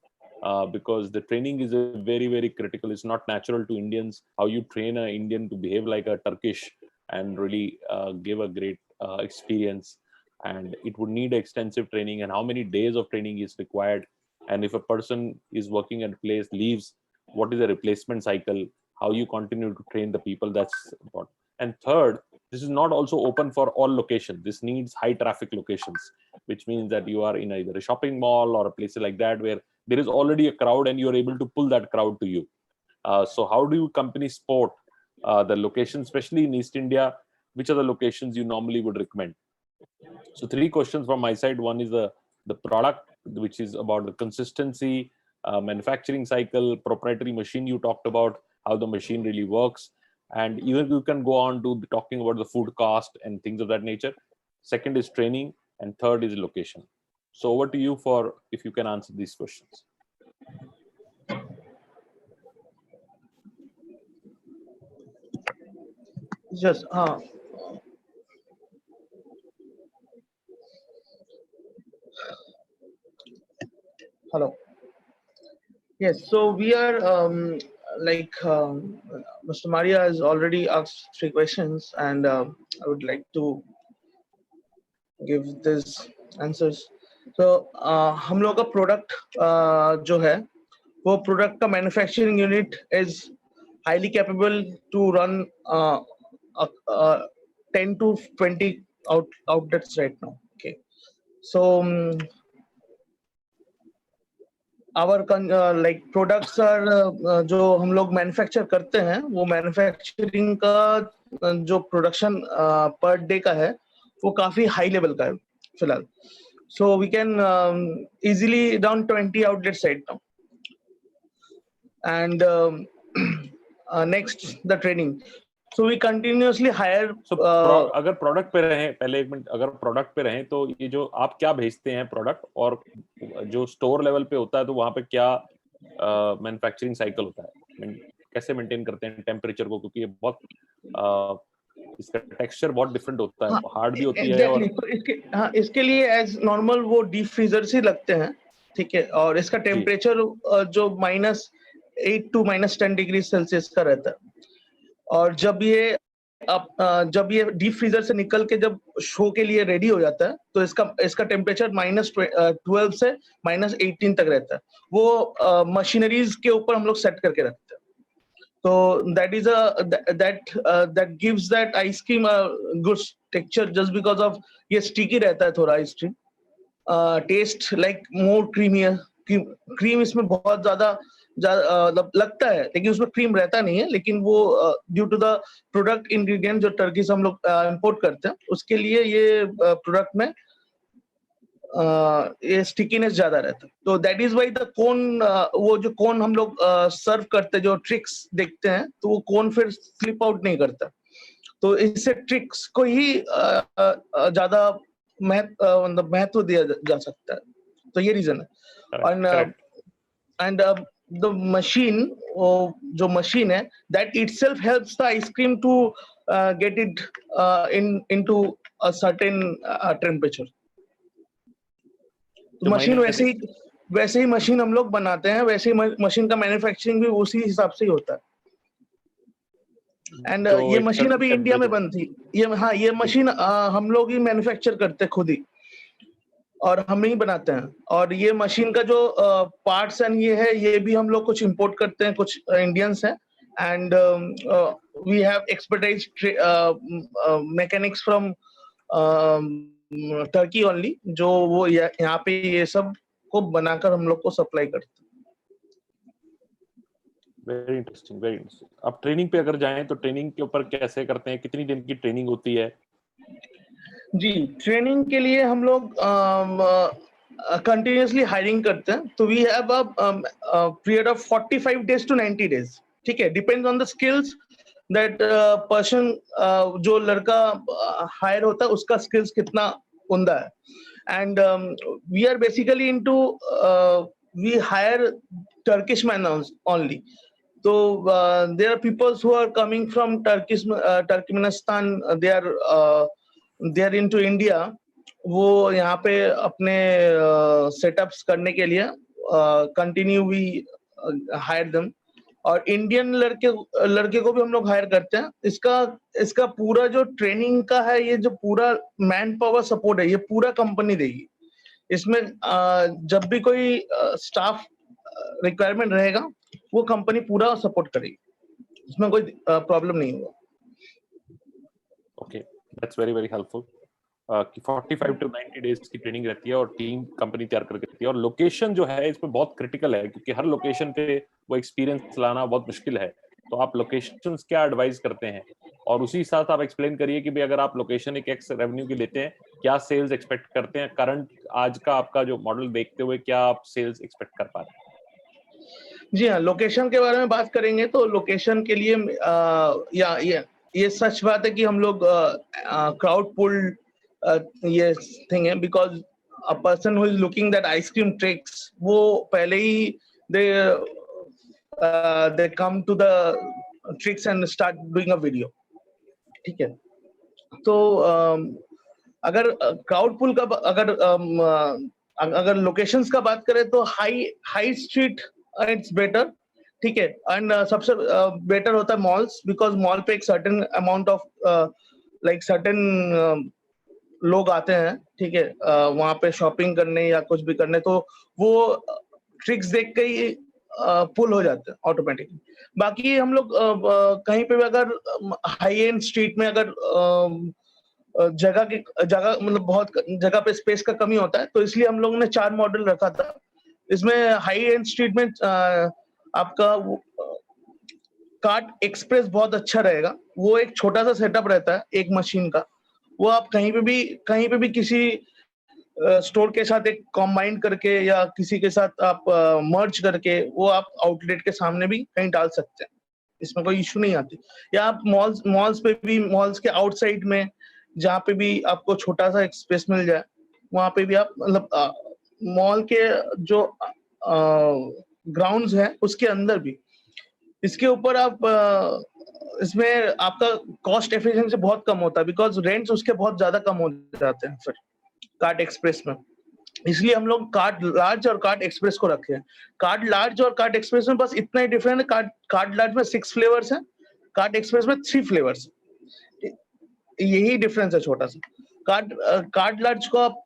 because the training is a very, very critical. It's not natural to Indians how you train an Indian to behave like a Turkish and really give a great experience. And it would need extensive training, and how many days of training is required. And if a person is working at a place, leaves, what is the replacement cycle? How you continue to train the people, that's important. And third, this is not also open for all locations. This needs high traffic locations, which means that you are in either a shopping mall or a place like that where there is already a crowd and you're able to pull that crowd to you. So how do you companies support the locations, especially in East India? Which are the locations you normally would recommend? So three questions from my side. One is the product, which is about the consistency, manufacturing cycle, proprietary machine you talked about, how the machine really works. And even you can go on to talking about the food cost and things of that nature. Second is training, and third is location. So over to you for if you can answer these questions. Yes. Hello. Yes. So we are Mr. Maria has already asked three questions, and I would like to give these answers. So हम लोग का product जो है वो product का manufacturing unit is highly capable to run 10 to 20 outlets right now. Okay, so our like products are जो हम लोग मैन्युफैक्चर करते हैं वो मैन्युफैक्चरिंग का जो प्रोडक्शन पर डे का है वो काफी हाई लेवल का है फिलहाल. So we can easily run 20 outlets right now. And next, the training. So we continuously hire. So अगर प्रोडक्ट पे रहें, पहले एक मिनट, अगर प्रोडक्ट पे रहें तो ये जो आप क्या भेजते हैं प्रोडक्ट, और जो स्टोर लेवल पे होता है तो वहाँ पे क्या मैन्युफैक्चरिंग साइकिल होता है, कैसे मेंटेन करते हैं टेम्परेचर को, क्योंकि ये बहुत इसका टेक्सचर बहुत डिफरेंट होता है, हार्ड भी होती है. और तो इसके लिए एज नॉर्मल वो डीप फ्रीजर से लगते हैं, ठीक है, और इसका टेम्परेचर जो -8 to -10 डिग्री सेल्सियस का रहता है. और जब ये डीप फ्रीजर से निकल के जब शो के लिए रेडी हो जाता है तो इसका टेम्परेचर -12 से -18 तक रहता है. वो मशीनरीज के ऊपर हम लोग सेट करके रखते हैं. So that gives that ice cream a good texture just because of ये sticky रहता है थोड़ा ice cream. Taste like more creamier. Cream इसमें बहुत ज्यादा लगता है, लेकिन उसमें क्रीम रहता नहीं है. लेकिन वो due to the product ingredient जो टर्की से हम लोग इंपोर्ट करते हैं उसके लिए ये प्रोडक्ट में ये स्टिकीनेस ज्यादा रहता है. तो that is why the cone, वो जो कोन हम लोग सर्व करते जो ट्रिक्स देखते हैं तो वो कोन फिर स्लिप आउट नहीं करता. तो इससे ट्रिक्स को ही ज्यादा महत्व दिया जा सकता है. तो ये रीजन है. एंड द मशीन, जो मशीन है, that itself helps the ice cream to get it into a certain temperature. Machine वैसे ही मशीन हम लोग बनाते हैं, वैसे ही मशीन का मैन्युफैक्चरिंग भी उसी हिसाब से ही होता है. एंड ये मशीन अभी इंडिया में बंद थी. ये मशीन हम लोग ही मैन्युफैक्चर करते खुद ही और हम ही बनाते हैं. और ये मशीन का जो पार्ट्स एंड ये है, ये भी हम लोग कुछ इंपोर्ट करते हैं, कुछ इंडियंस हैं. And we have expertise mechanics from Turkey only, जो वो यहाँ पे ये सब को बनाकर हम लोग को सप्लाई करते हैं. Very interesting, very interesting. अब ट्रेनिंग पे अगर जाएं तो ट्रेनिंग के ऊपर कैसे करते हैं, कितनी दिन की ट्रेनिंग होती है? जी, ट्रेनिंग के लिए हम लोग कंटिन्यूसली हायरिंग करते हैं, तो we have a period of 45 days to 90 days, ठीक है, depends on the skills that person, जो लड़का हायर होता है उसका स्किल्स कितना उमदा है। And we are basically into, we hire Turkish man only, so there are people who are coming from Turkmenistan, they are into India, वो यहाँ पे अपने सेटअप्स करने के लिए कंटिन्यू वी हायर देम, और इंडियन लड़के को भी हम लोग हायर करते हैं। इसका पूरा जो ट्रेनिंग का है, ये जो पूरा मैन पावर सपोर्ट है, ये पूरा कंपनी देगी। इसमें जब भी कोई स्टाफ रिक्वायरमेंट रहेगा, वो कंपनी पूरा सपोर्ट करेगी, इसमें कोई प्रॉब्लम नहीं होगा। Okay, that's very very helpful कि 45 to 90 डेज की ट्रेनिंग रहती है और टीम कंपनी तैयार करके देती है। और लोकेशन जो है इसमें बहुत क्रिटिकल है, क्योंकि हर लोकेशन पे वो एक्सपीरियंस लाना बहुत मुश्किल है। तो आप लोकेशंस क्या एडवाइस करते हैं, और उसी साथ आप एक्सप्लेन करिए कि भाई अगर आप लोकेशन एक एक्स रेवेन्यू की लेते हैं, क्या सेल्स एक्सपेक्ट करते हैं? करंट आज का आपका जो मॉडल देखते हुए क्या आप सेल्स एक्सपेक्ट कर पा रहे हैं? जी हाँ, लोकेशन के बारे में बात करेंगे तो लोकेशन के लिए ये सच बात है कि हम लोग क्राउड पुल ये थिंग है, because a person who is looking that ice cream tricks, वो पहले ही they come to the tricks and start doing a video, ठीक है। तो अगर क्राउड पुल का अगर लोकेशंस का बात करें तो हाई स्ट्रीट इट्स बेटर, ठीक है। एंड सबसे बेटर होता है मॉल्स, बिकॉज मॉल पे एक certain amount of like certain लोग आते हैं, ठीक है, वहां पे शॉपिंग करने या कुछ भी करने, तो वो ट्रिक्स देख के ही पुल हो जाते हैं ऑटोमेटिकली। बाकी हम लोग कहीं पे भी अगर हाई एंड स्ट्रीट में अगर जगह मतलब बहुत जगह पे स्पेस का कमी होता है, तो इसलिए हम लोगों ने 4 मॉडल रखा था। इसमें हाई एंड स्ट्रीट में आपका कार्ट एक्सप्रेस बहुत अच्छा रहेगा। वो एक छोटा सा सेटअप रहता है एक मशीन का, वो आप कहीं पे भी किसी स्टोर के साथ एक कॉम्बाइन करके या किसी के साथ आप मर्ज करके वो आप आउटलेट के सामने भी कहीं डाल सकते हैं, इसमें कोई इशू नहीं आती। या आप मॉल्स पे भी, मॉल्स के आउटसाइड में जहाँ पे भी आपको छोटा सा एक स्पेस मिल जाए, वहां पे भी आप मतलब मॉल के जो ग्राउंड्स हैं उसके अंदर भी, इसके ऊपर आप इसमें आपका कॉस्ट एफिशिएंसी बहुत कम होता है, बिकॉज रेंट्स उसके बहुत ज्यादा कम हो जाते हैं फिर कार्ट एक्सप्रेस में। इसलिए हम लोग कार्ट लार्ज और कार्ट एक्सप्रेस को रखे हैं। कार्ट लार्ज और कार्ट एक्सप्रेस में बस इतना ही डिफरेंट है, कार्ट लार्ज में 6 फ्लेवर्स हैं, कार्ट एक्सप्रेस में 3 फ्लेवर्स, यही डिफरेंस है छोटा सा। कार्ट लार्ज को आप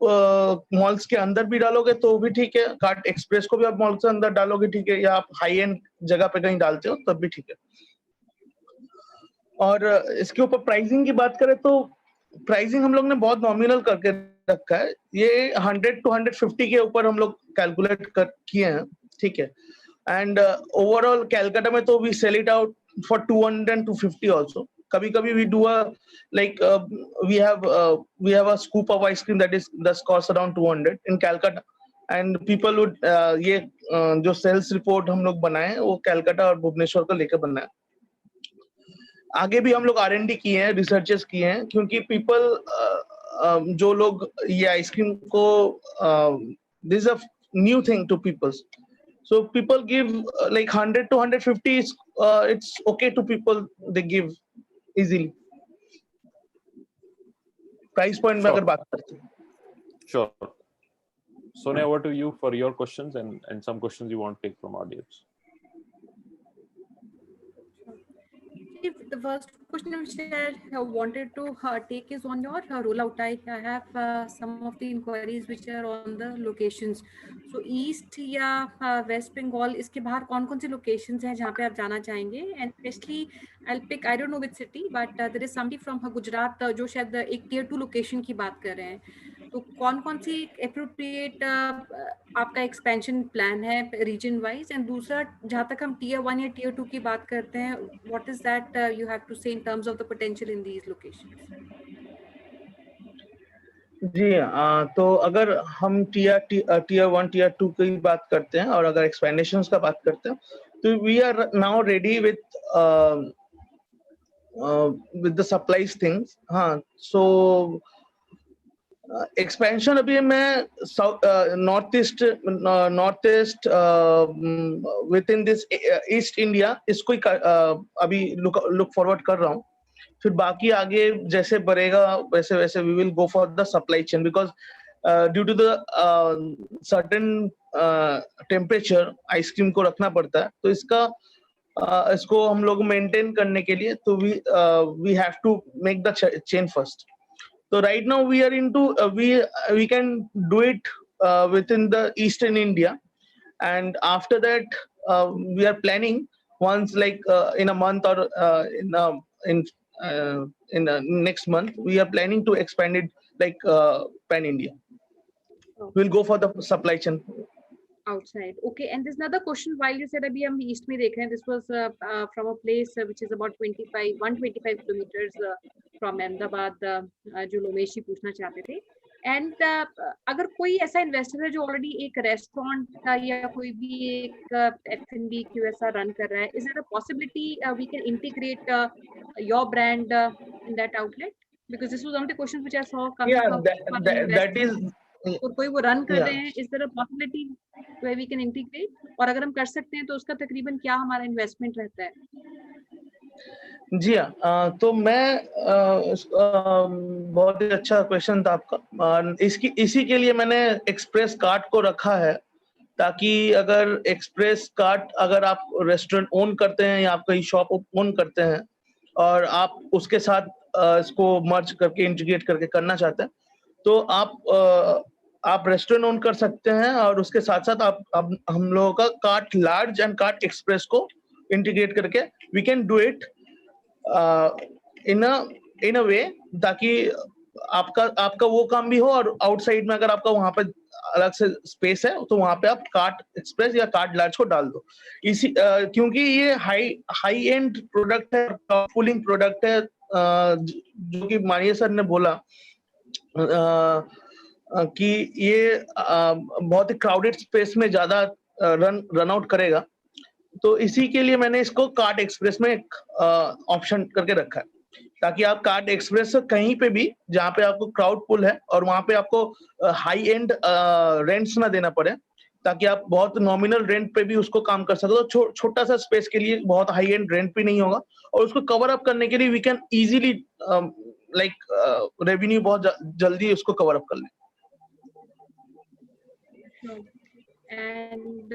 मॉल्स के अंदर भी डालोगे तो भी ठीक है, कार्ट एक्सप्रेस को भी आप मॉल के अंदर डालोगे ठीक है, या आप हाई एंड जगह पे कहीं डालते हो तब भी ठीक है। और इसके ऊपर प्राइसिंग की बात करें तो प्राइसिंग हम लोग ने बहुत नॉमिनल करके रखा है, ये 100 to 150 के ऊपर हम लोग कैलकुलेट किए हैं, ठीक है। एंड ओवरऑल कैलकाटा में तो we sell it out for 200 and 250 also. कभी we do a like we have a scoop of ice cream that costs around 200 in Calcutta, and people would ये जो सेल्स रिपोर्ट हम लोग बनाए वो कलकत्ता और भुवनेश्वर को लेकर बनाए। आगे भी हम लोग R&D किए हैं, रिसर्चेस किए हैं, क्योंकि पीपल जो लोग ये आइसक्रीम को this is a new thing to peoples, so people give like 100 to 150 is it's okay to people, they give easily price point में अगर बात करते हैं। Sure. Sonia, over to you for your questions and some questions you want to take from audience. The first question which I wanted to take is on your rollout. I have some of the inquiries which are on the locations. So East या West Bengal, इसके बाहर कौन-कौन सी locations हैं जहाँ पे आप जाना चाहेंगे? And especially I'll pick, I don't know which city, but there is somebody from Gujarat जो शायद एक tier 2 location की बात कर रहे हैं। तो कौन-कौन सी appropriate आपका expansion plan है region wise? And दूसरा, जहाँ तक हम tier 1 या tier 2 की बात करते हैं, what is that you have to say in terms of the potential in these locations? जी तो अगर हम टीयर 1 टीयर 2 की बात करते हैं और अगर एक्सपेंडेशंस का बात करते हैं तो we are now ready with the supplies things. हाँ, सो एक्सपेंशन अभी मैं north east within this East India इसको ही अभी लुक फॉरवर्ड कर रहा हूँ। फिर बाकी आगे जैसे बढ़ेगा वैसे वैसे we will go for the supply chain because due to the certain temperature ice cream को रखना पड़ता है, तो इसको हम लोग मेंटेन करने के लिए तो we have to make the chain first. So right now we are into we can do it within the Eastern India, and after that we are planning once like in a month or in next month we are planning to expand it like pan India. We'll go for the supply chain. Outside. Okay, and there's another question. While you said abhi hum east mein dekh rahe hain, this was from a place which is about 125 kilometers from Ahmedabad, जो लोमेश जी पूछना चाहते थे। And अगर कोई ऐसा investor है जो already एक रेस्टोरेंट का या कोई भी एक F&B क्यों ऐसा रन कर रहा है, is there a possibility we can integrate your brand in that outlet? Because this was one of the questions which I saw coming That is और कोई वो रन कर yeah. रहे हैं, is there a possibility where we can integrate? और अगर हम कर सकते हैं तो उसका तकरीबन क्या हमारा इन्वेस्टमेंट रहता है? जी हाँ, तो मैं बहुत ही अच्छा क्वेश्चन था आपका। इसी के लिए मैंने एक्सप्रेस कार्ट को रखा है, ताकि अगर एक्सप्रेस कार्ट अगर आप रेस्टोरेंट ओन करते हैं या आप कहीं शॉप ओन करते हैं और आप उसके साथ इसको मर्ज करके इंटीग्रेट करके करना चाहते हैं, तो आप रेस्टोरेंट ओन कर सकते हैं और उसके साथ साथ आप हम लोगों का cart large and cart express को इंटीग्रेट करके we can do it in a way ताकि आपका वो काम भी हो और आउटसाइड में अगर आपका वहां पे अलग से स्पेस है तो वहां पे आप कार्ट एक्सप्रेस या कार्ट लार्ज को डाल दो। क्योंकि ये हाई एंड प्रोडक्ट है, टॉप पुलिंग प्रोडक्ट है, जो कि मानिए सर ने बोला कि ये बहुत ही क्राउडेड स्पेस में ज्यादा रन आउट करेगा, तो इसी के लिए मैंने इसको कार्ट एक्सप्रेस में एक ऑप्शन करके रखा है, ताकि आप कार्ट एक्सप्रेस से कहीं पे भी जहाँ पे आपको क्राउड पुल है और वहां पे आपको हाई एंड रेंट्स ना देना पड़े, ताकि आप बहुत नॉमिनल रेंट पे भी उसको काम कर सकते हो। छोटा सा स्पेस के लिए बहुत हाई एंड रेंट भी नहीं होगा और उसको कवर अप करने के लिए we can easily like revenue बहुत जल्दी उसको कवर अप कर लें। And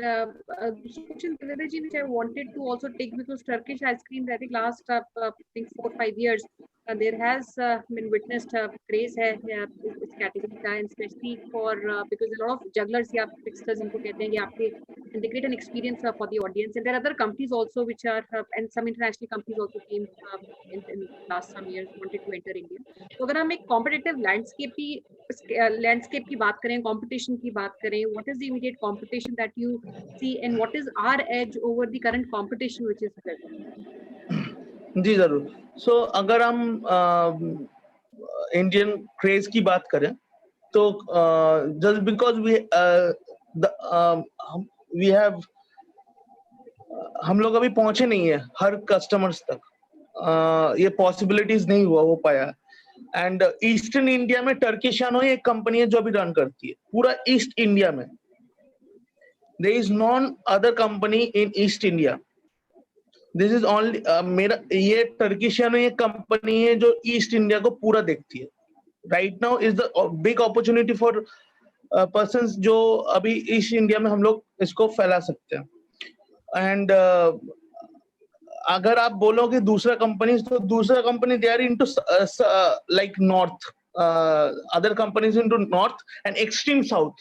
question Ji, which I wanted to also take, because Turkish ice cream, I think last I think 4 or 5 years there has been witnessed craze है इस category का, and especially for because a lot of jugglers या tricksters इनको कहते हैं, ये आपके and they create an experience for the audience, and there are other companies also which are and some international companies also came in last some years wanted to enter India. तो अगर हम एक competitive landscape की बात करें, competition की बात करें, what is the immediate competition that you see and what is our edge over the current competition which is present? जी जरूर। सो अगर हम इंडियन क्रेज की बात करें तो जस्ट बिकॉज वी हैव हम लोग अभी पहुंचे नहीं है हर कस्टमर्स तक, ये पॉसिबिलिटीज नहीं हो पाया। एंड ईस्टर्न इंडिया में टर्किश यानो एक कंपनी है जो अभी रन करती है पूरा ईस्ट इंडिया में। There is none other company in East India. This is only मेरा ये टर्किश यानो एक कंपनी है जो ईस्ट इंडिया को पूरा देखती है। Right now is the big opportunity for persons जो अभी ईस्ट इंडिया में हम लोग इसको फैला सकते हैं। एंड अगर आप बोलोगे दूसरा कंपनी, तो दूसरा company they are into like north, other companies into north and extreme south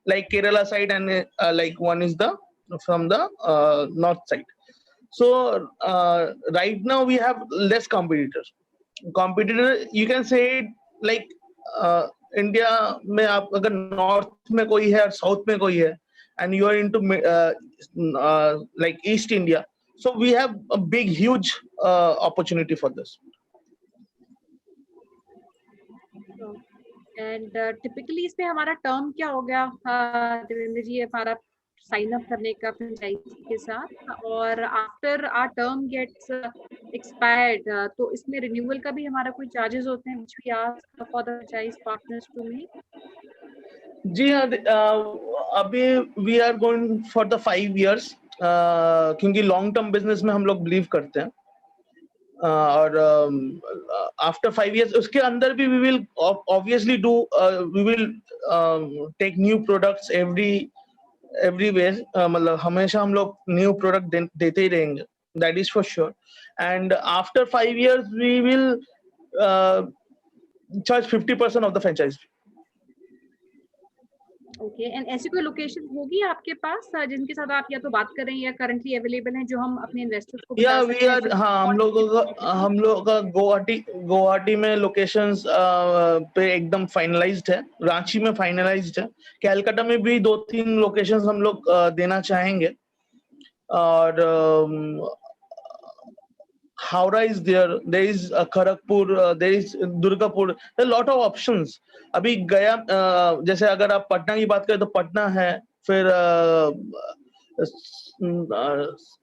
like Kerala side, and like one is the from the north side. So right now we have less competitors. You can say like India में आप अगर north में कोई है और south में कोई है and you are into like East India, so we have a big huge opportunity for this. And typically इसमें हमारा टर्म क्या हो गया देवेंद्र जी, हमारा साइन अप करने का फ्रेंचाइजी के साथ, और after our term gets expired तो इसमें रिन्यूअल का भी हमारा कोई चार्जेस होते हैं which we ask for the franchise partners to make? जी हाँ, अभी we are going for the 5 years, क्योंकि लॉन्ग टर्म बिजनेस में हम लोग बिलीव करते हैं। और आफ्टर 5 years उसके अंदर भी we will obviously do, we will take new products every way, मतलब हमेशा हम लोग न्यू प्रोडक्ट देते ही रहेंगे, that is for sure. And after 5 years we will charge 50% of the franchise. Okay, and ऐसी कोई लोकेशन होगी आपके पास जिनके साथ आप या तो बात कर रहे हैं या करंटली अवेलेबल हैं, जो हम अपने इन्वेस्टर्स को या बता वी सकते हैं? आर, हाँ, हम लोगों का गुवाहाटी में लोकेशंस पे एकदम फाइनलाइज्ड है, रांची में फाइनलाइज्ड है, कैलकाटा में भी 2-3 लोकेशंस हम लोग देना चाहेंगे, और Howrah is there is Kharagpur, there is Durgapur, there lot of options. अभी गया, जैसे अगर आप पटना की बात करें तो पटना है, फिर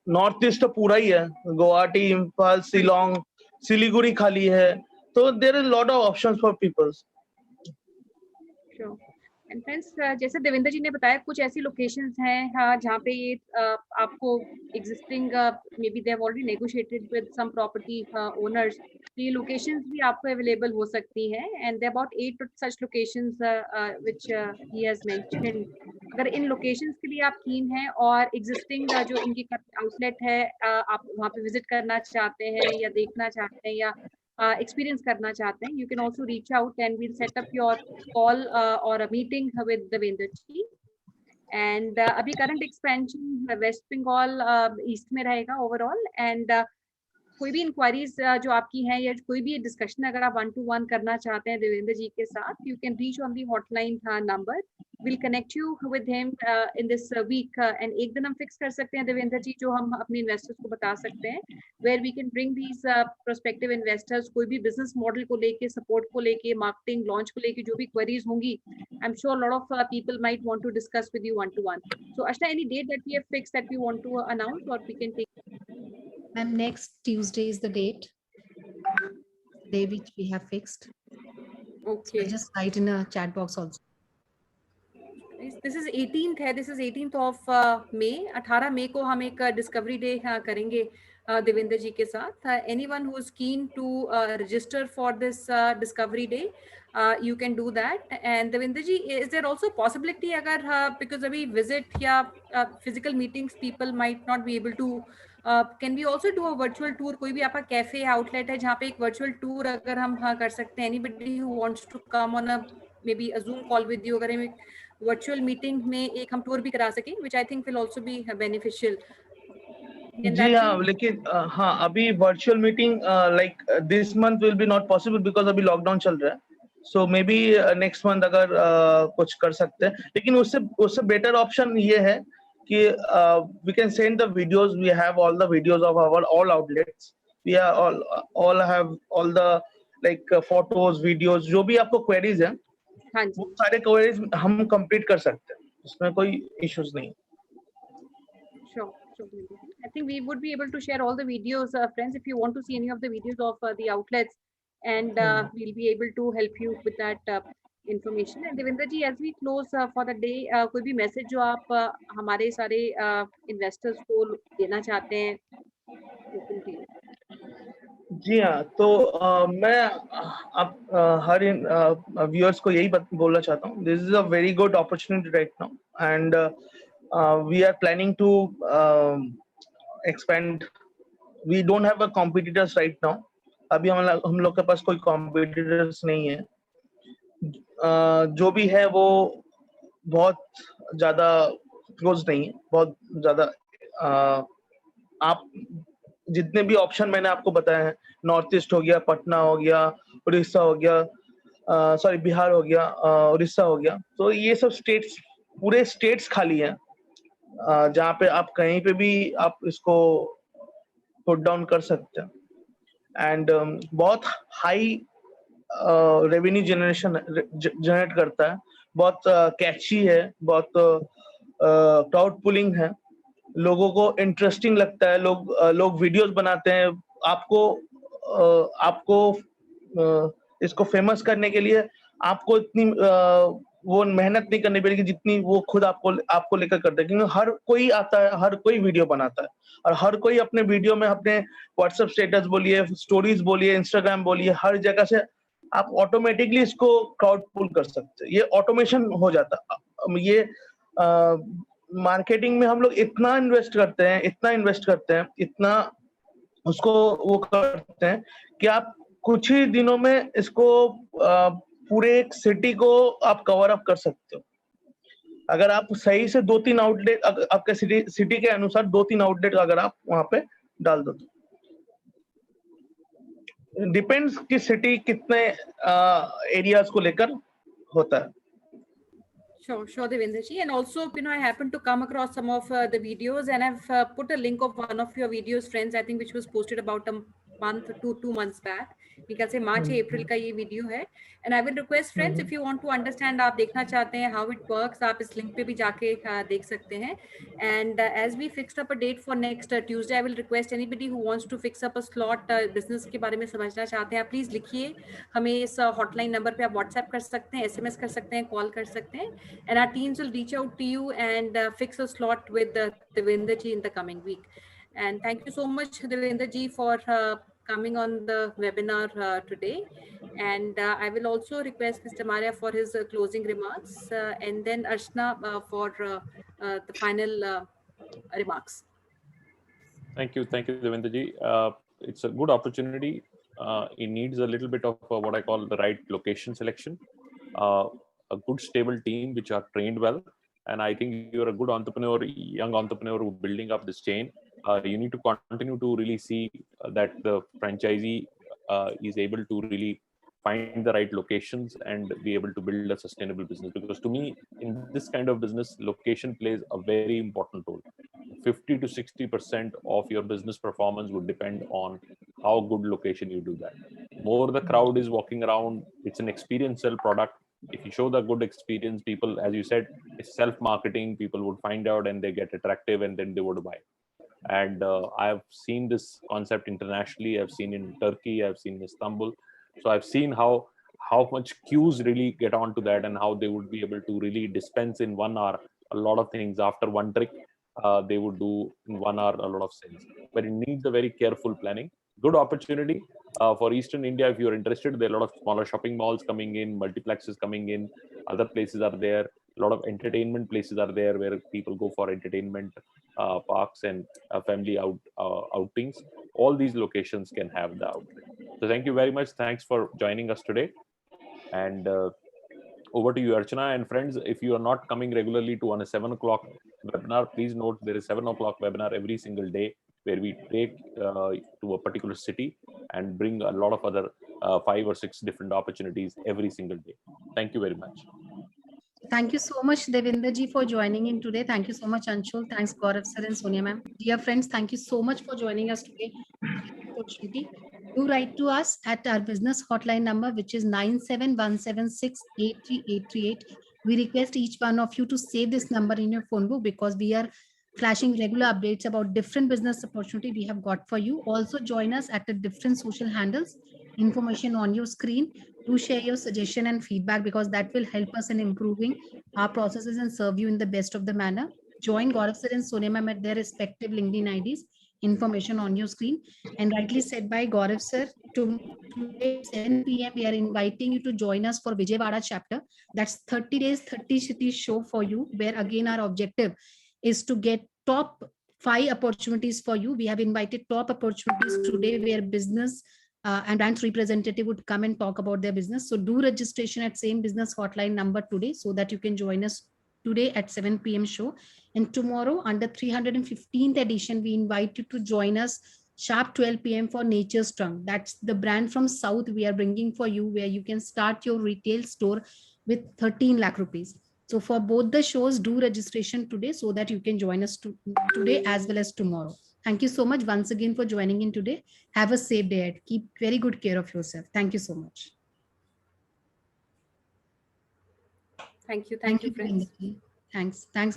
नॉर्थ ईस्ट तो पूरा ही है, गुवाहाटी, इम्फाल, शिलोंग, सिलीगुड़ी खाली है, तो there is lot of options for peoples. Sure. And friends, जैसे देवेंद्र जी ने बताया, कुछ ऐसी लोकेशंस हैं हाँ, जहाँ पे ये आपको existing maybe they have already negotiated with some property owners, तो ये लोकेशंस भी आपको अवेलेबल हो सकती हैं, and there about 8 such locations which he has mentioned. अगर इन लोकेशंस के लिए आप कीन हैं और एग्जिस्टिंग जो इनकी आउटलेट है आप वहाँ पे विजिट करना चाहते हैं या देखना चाहते हैं या एक्सपीरियंस करना चाहते हैं, you can also reach out and we'll set up your call or a meeting with Devendra ji. And अभी current expansion West Bengal East में रहेगा ओवरऑल, एंड कोई भी इंक्वायरीज जो आपकी हैं या कोई भी डिस्कशन अगर आप 1-to-1 करना चाहते हैं देवेंद्र जी के साथ, you can reach on the hotline number, will connect you with him in this week, and एक दिन हम फिक्स कर सकते हैं देवेंद्र जी जो हम अपने इन्वेस्टर्स को बता सकते हैं, where we can bring these prospective investors, कोई भी बिजनेस मॉडल को लेके, सपोर्ट को लेके, मार्केटिंग लॉन्च को लेके जो भी क्वेरीज होंगी, I am sure lot of people might want to discuss with you 1-to-1. So Ashna, any date that we have fixed that we want to announce, or we can take? And next Tuesday is the date, which we have fixed. Okay. So just write in a chat box also. This is 18th है, this is 18th of May. 18 मई को हम एक discovery day करेंगे देवेंद्र जी के साथ. Anyone who is keen to register for this discovery day, you can do that. And Devendra ji, is there also possibility अगर because अभी visit या physical meetings people might not be able to, can we also do a virtual tour? कोई भी आपका cafe outlet है जहाँ पे एक virtual tour अगर हम कर सकते हैं, anybody who wants to come on a maybe a Zoom call with you, अगर हम वर्चुअल मीटिंग में एक हम टूर भी करा सकें, which I think will also be beneficial. जी हाँ, लेकिन हाँ, अभी virtual meeting like this month will be not possible because अभी लॉकडाउन चल रहा है, सो मे बी नेक्स्ट मंथ अगर कुछ कर सकते हैं, लेकिन उससे बेटर ऑप्शन ये है कि we can send the videos, we have all the videos of our all outlets, we are all have all the like photos, videos, जो भी आपको क्वेरीज हैं, हाँ वो सारे क्वेरीज हम कंप्लीट कर सकते हैं, उसमें कोई इश्यूज नहीं। Sure. I think we would be able to share all the videos, friends, if you want to see any of the videos of the outlets, and we'll be able to help you with that information. And Devendra ji, as we close for the day, कोई भी message जो आप हमारे सारे investors को देना चाहते हैं? जी हाँ, तो मैं आप हर व्यूअर्स को यही बोलना चाहता हूँ, this is a very good opportunity right now, and we are planning to expand, we don't have a competitors right now, अभी हम लोग के पास कोई कॉम्पिटिटर्स नहीं है, जो भी है वो बहुत ज्यादा क्लोज नहीं है, बहुत ज्यादा आप जितने भी ऑप्शन मैंने आपको बताया है, नॉर्थ ईस्ट हो गया, पटना हो गया, उड़ीसा हो गया, सॉरी बिहार हो गया, उड़ीसा हो गया, तो ये सब स्टेट्स, पूरे स्टेट्स खाली हैं, जहाँ पे आप कहीं पे भी आप इसको पुट डाउन कर सकते हैं, एंड बहुत हाई रेवेन्यू जनरेट करता है, बहुत कैची है, बहुत क्राउड पुलिंग है, लोगों को इंटरेस्टिंग लगता है, लोग वीडियोस बनाते हैं। आपको इसको फेमस करने के लिए आपको इतनी वो मेहनत नहीं करनी पड़ेगी जितनी वो खुद आपको लेकर करते हैं, क्योंकि हर कोई आता है, हर कोई वीडियो बनाता है, और हर कोई अपने वीडियो में अपने व्हाट्सएप स्टेटस बोलिए, स्टोरीज बोलिए, इंस्टाग्राम बोलिए, हर जगह से आप ऑटोमेटिकली इसको क्राउड पुल कर सकते हैं। ये ऑटोमेशन हो जाता है। ये मार्केटिंग में हम लोग इतना इन्वेस्ट करते हैं, इतना उसको वो करते हैं कि आप कुछ ही दिनों में इसको पूरे एक सिटी को आप कवर अप कर सकते हो। अगर आप सही से 2-3 आउटलेट आपके सिटी के अनुसार 2-3 आउटलेट अगर आप वहां पे डाल दो तो डिपेंड्स कि सिटी कितने एरियाज को लेकर होता है। Sure, Devendra ji. And also, I happened to come across some of the videos, and I've put a link of one of your videos, friends, I think, which was posted about a month to 2 months back. You can say March, April का ये video है. And I will request friends, if you want to understand, आप देखना चाहते हैं how it works, आप इस link पे भी जाके देख सकते हैं. And as we fixed up a date for next Tuesday, I will request anybody who wants to fix up a slot, business के बारे में समझना चाहते हैं, please लिखिए हमें इस hotline number पे आप WhatsApp कर सकते हैं, SMS कर सकते हैं, call कर सकते हैं, and our teams will reach out to you and fix a slot with Devendra ji in the coming week. And thank you so much, Devendra ji, for coming on the webinar today. And I will also request Mr. Maria for his closing remarks, and then Archana for the final remarks. Thank you, Devendra ji. It's a good opportunity. It needs a little bit of what I call the right location selection, a good stable team which are trained well, and I think you're a good entrepreneur, young entrepreneur who building up this chain. You need to continue to really see that the franchisee is able to really find the right locations and be able to build a sustainable business, because to me, in this kind of business, location plays a very important role. 50 to 60% of your business performance would depend on how good location you do that. More the crowd is walking around, it's an experiential product. If you show the good experience, people, as you said, it's self-marketing, people would find out and they get attractive and then they would buy. And I've seen this concept internationally. I've seen in Turkey, I've seen in Istanbul. So I've seen how much queues really get onto that, and how they would be able to really dispense in 1 hour a lot of things. After one trick, they would do in 1 hour a lot of sales. But it needs a very careful planning. Good opportunity for Eastern India. If you're interested, there are a lot of smaller shopping malls coming in, multiplexes coming in, other places are there. A lot of entertainment places are there where people go for entertainment parks and family outings. All these locations can have the outlet. So thank you very much. Thanks for joining us today. And over to you, Archana. And friends, if you are not coming regularly to on a 7 o'clock webinar, please note there is 7 o'clock webinar every single day, where we take to a particular city and bring a lot of other 5 or 6 different opportunities every single day. Thank you very much. Thank you so much, Devendra ji, for joining in today. Thank you so much, Anshul. Thanks, Gaurav sir and Sonia ma'am. Dear friends, thank you so much for joining us today. Do write to us at our business hotline number, which is 9717683838. We request each one of you to save this number in your phone book, because we are flashing regular updates about different business opportunity we have got for you. Also join us at the different social handles, information on your screen. Do share your suggestion and feedback, because that will help us in improving our processes and serve you in the best of the manner. Join Gaurav sir and Sonia ma'am at their respective LinkedIn IDs, information on your screen. And rightly said by Gaurav sir, today 7 p.m. we are inviting you to join us for Vijayawada chapter. That's 30 days, 30 cities show for you, where again our objective is to get top 5 opportunities for you. We have invited top opportunities today, where business and branch representative would come and talk about their business. So do registration at same business hotline number today, so that you can join us today at 7 p.m. show. And tomorrow, under 315th edition, we invite you to join us sharp 12 p.m. for Nature's Tongue. That's the brand from South we are bringing for you, where you can start your retail store with 13 lakh rupees. So for both the shows, do registration today, so that you can join us today as well as tomorrow. Thank you so much once again for joining in today. Have a safe day. Keep very good care of yourself. Thank you so much. Thank you. Thank Thank you, you, friends. Priyanka ji. Thanks. Thanks.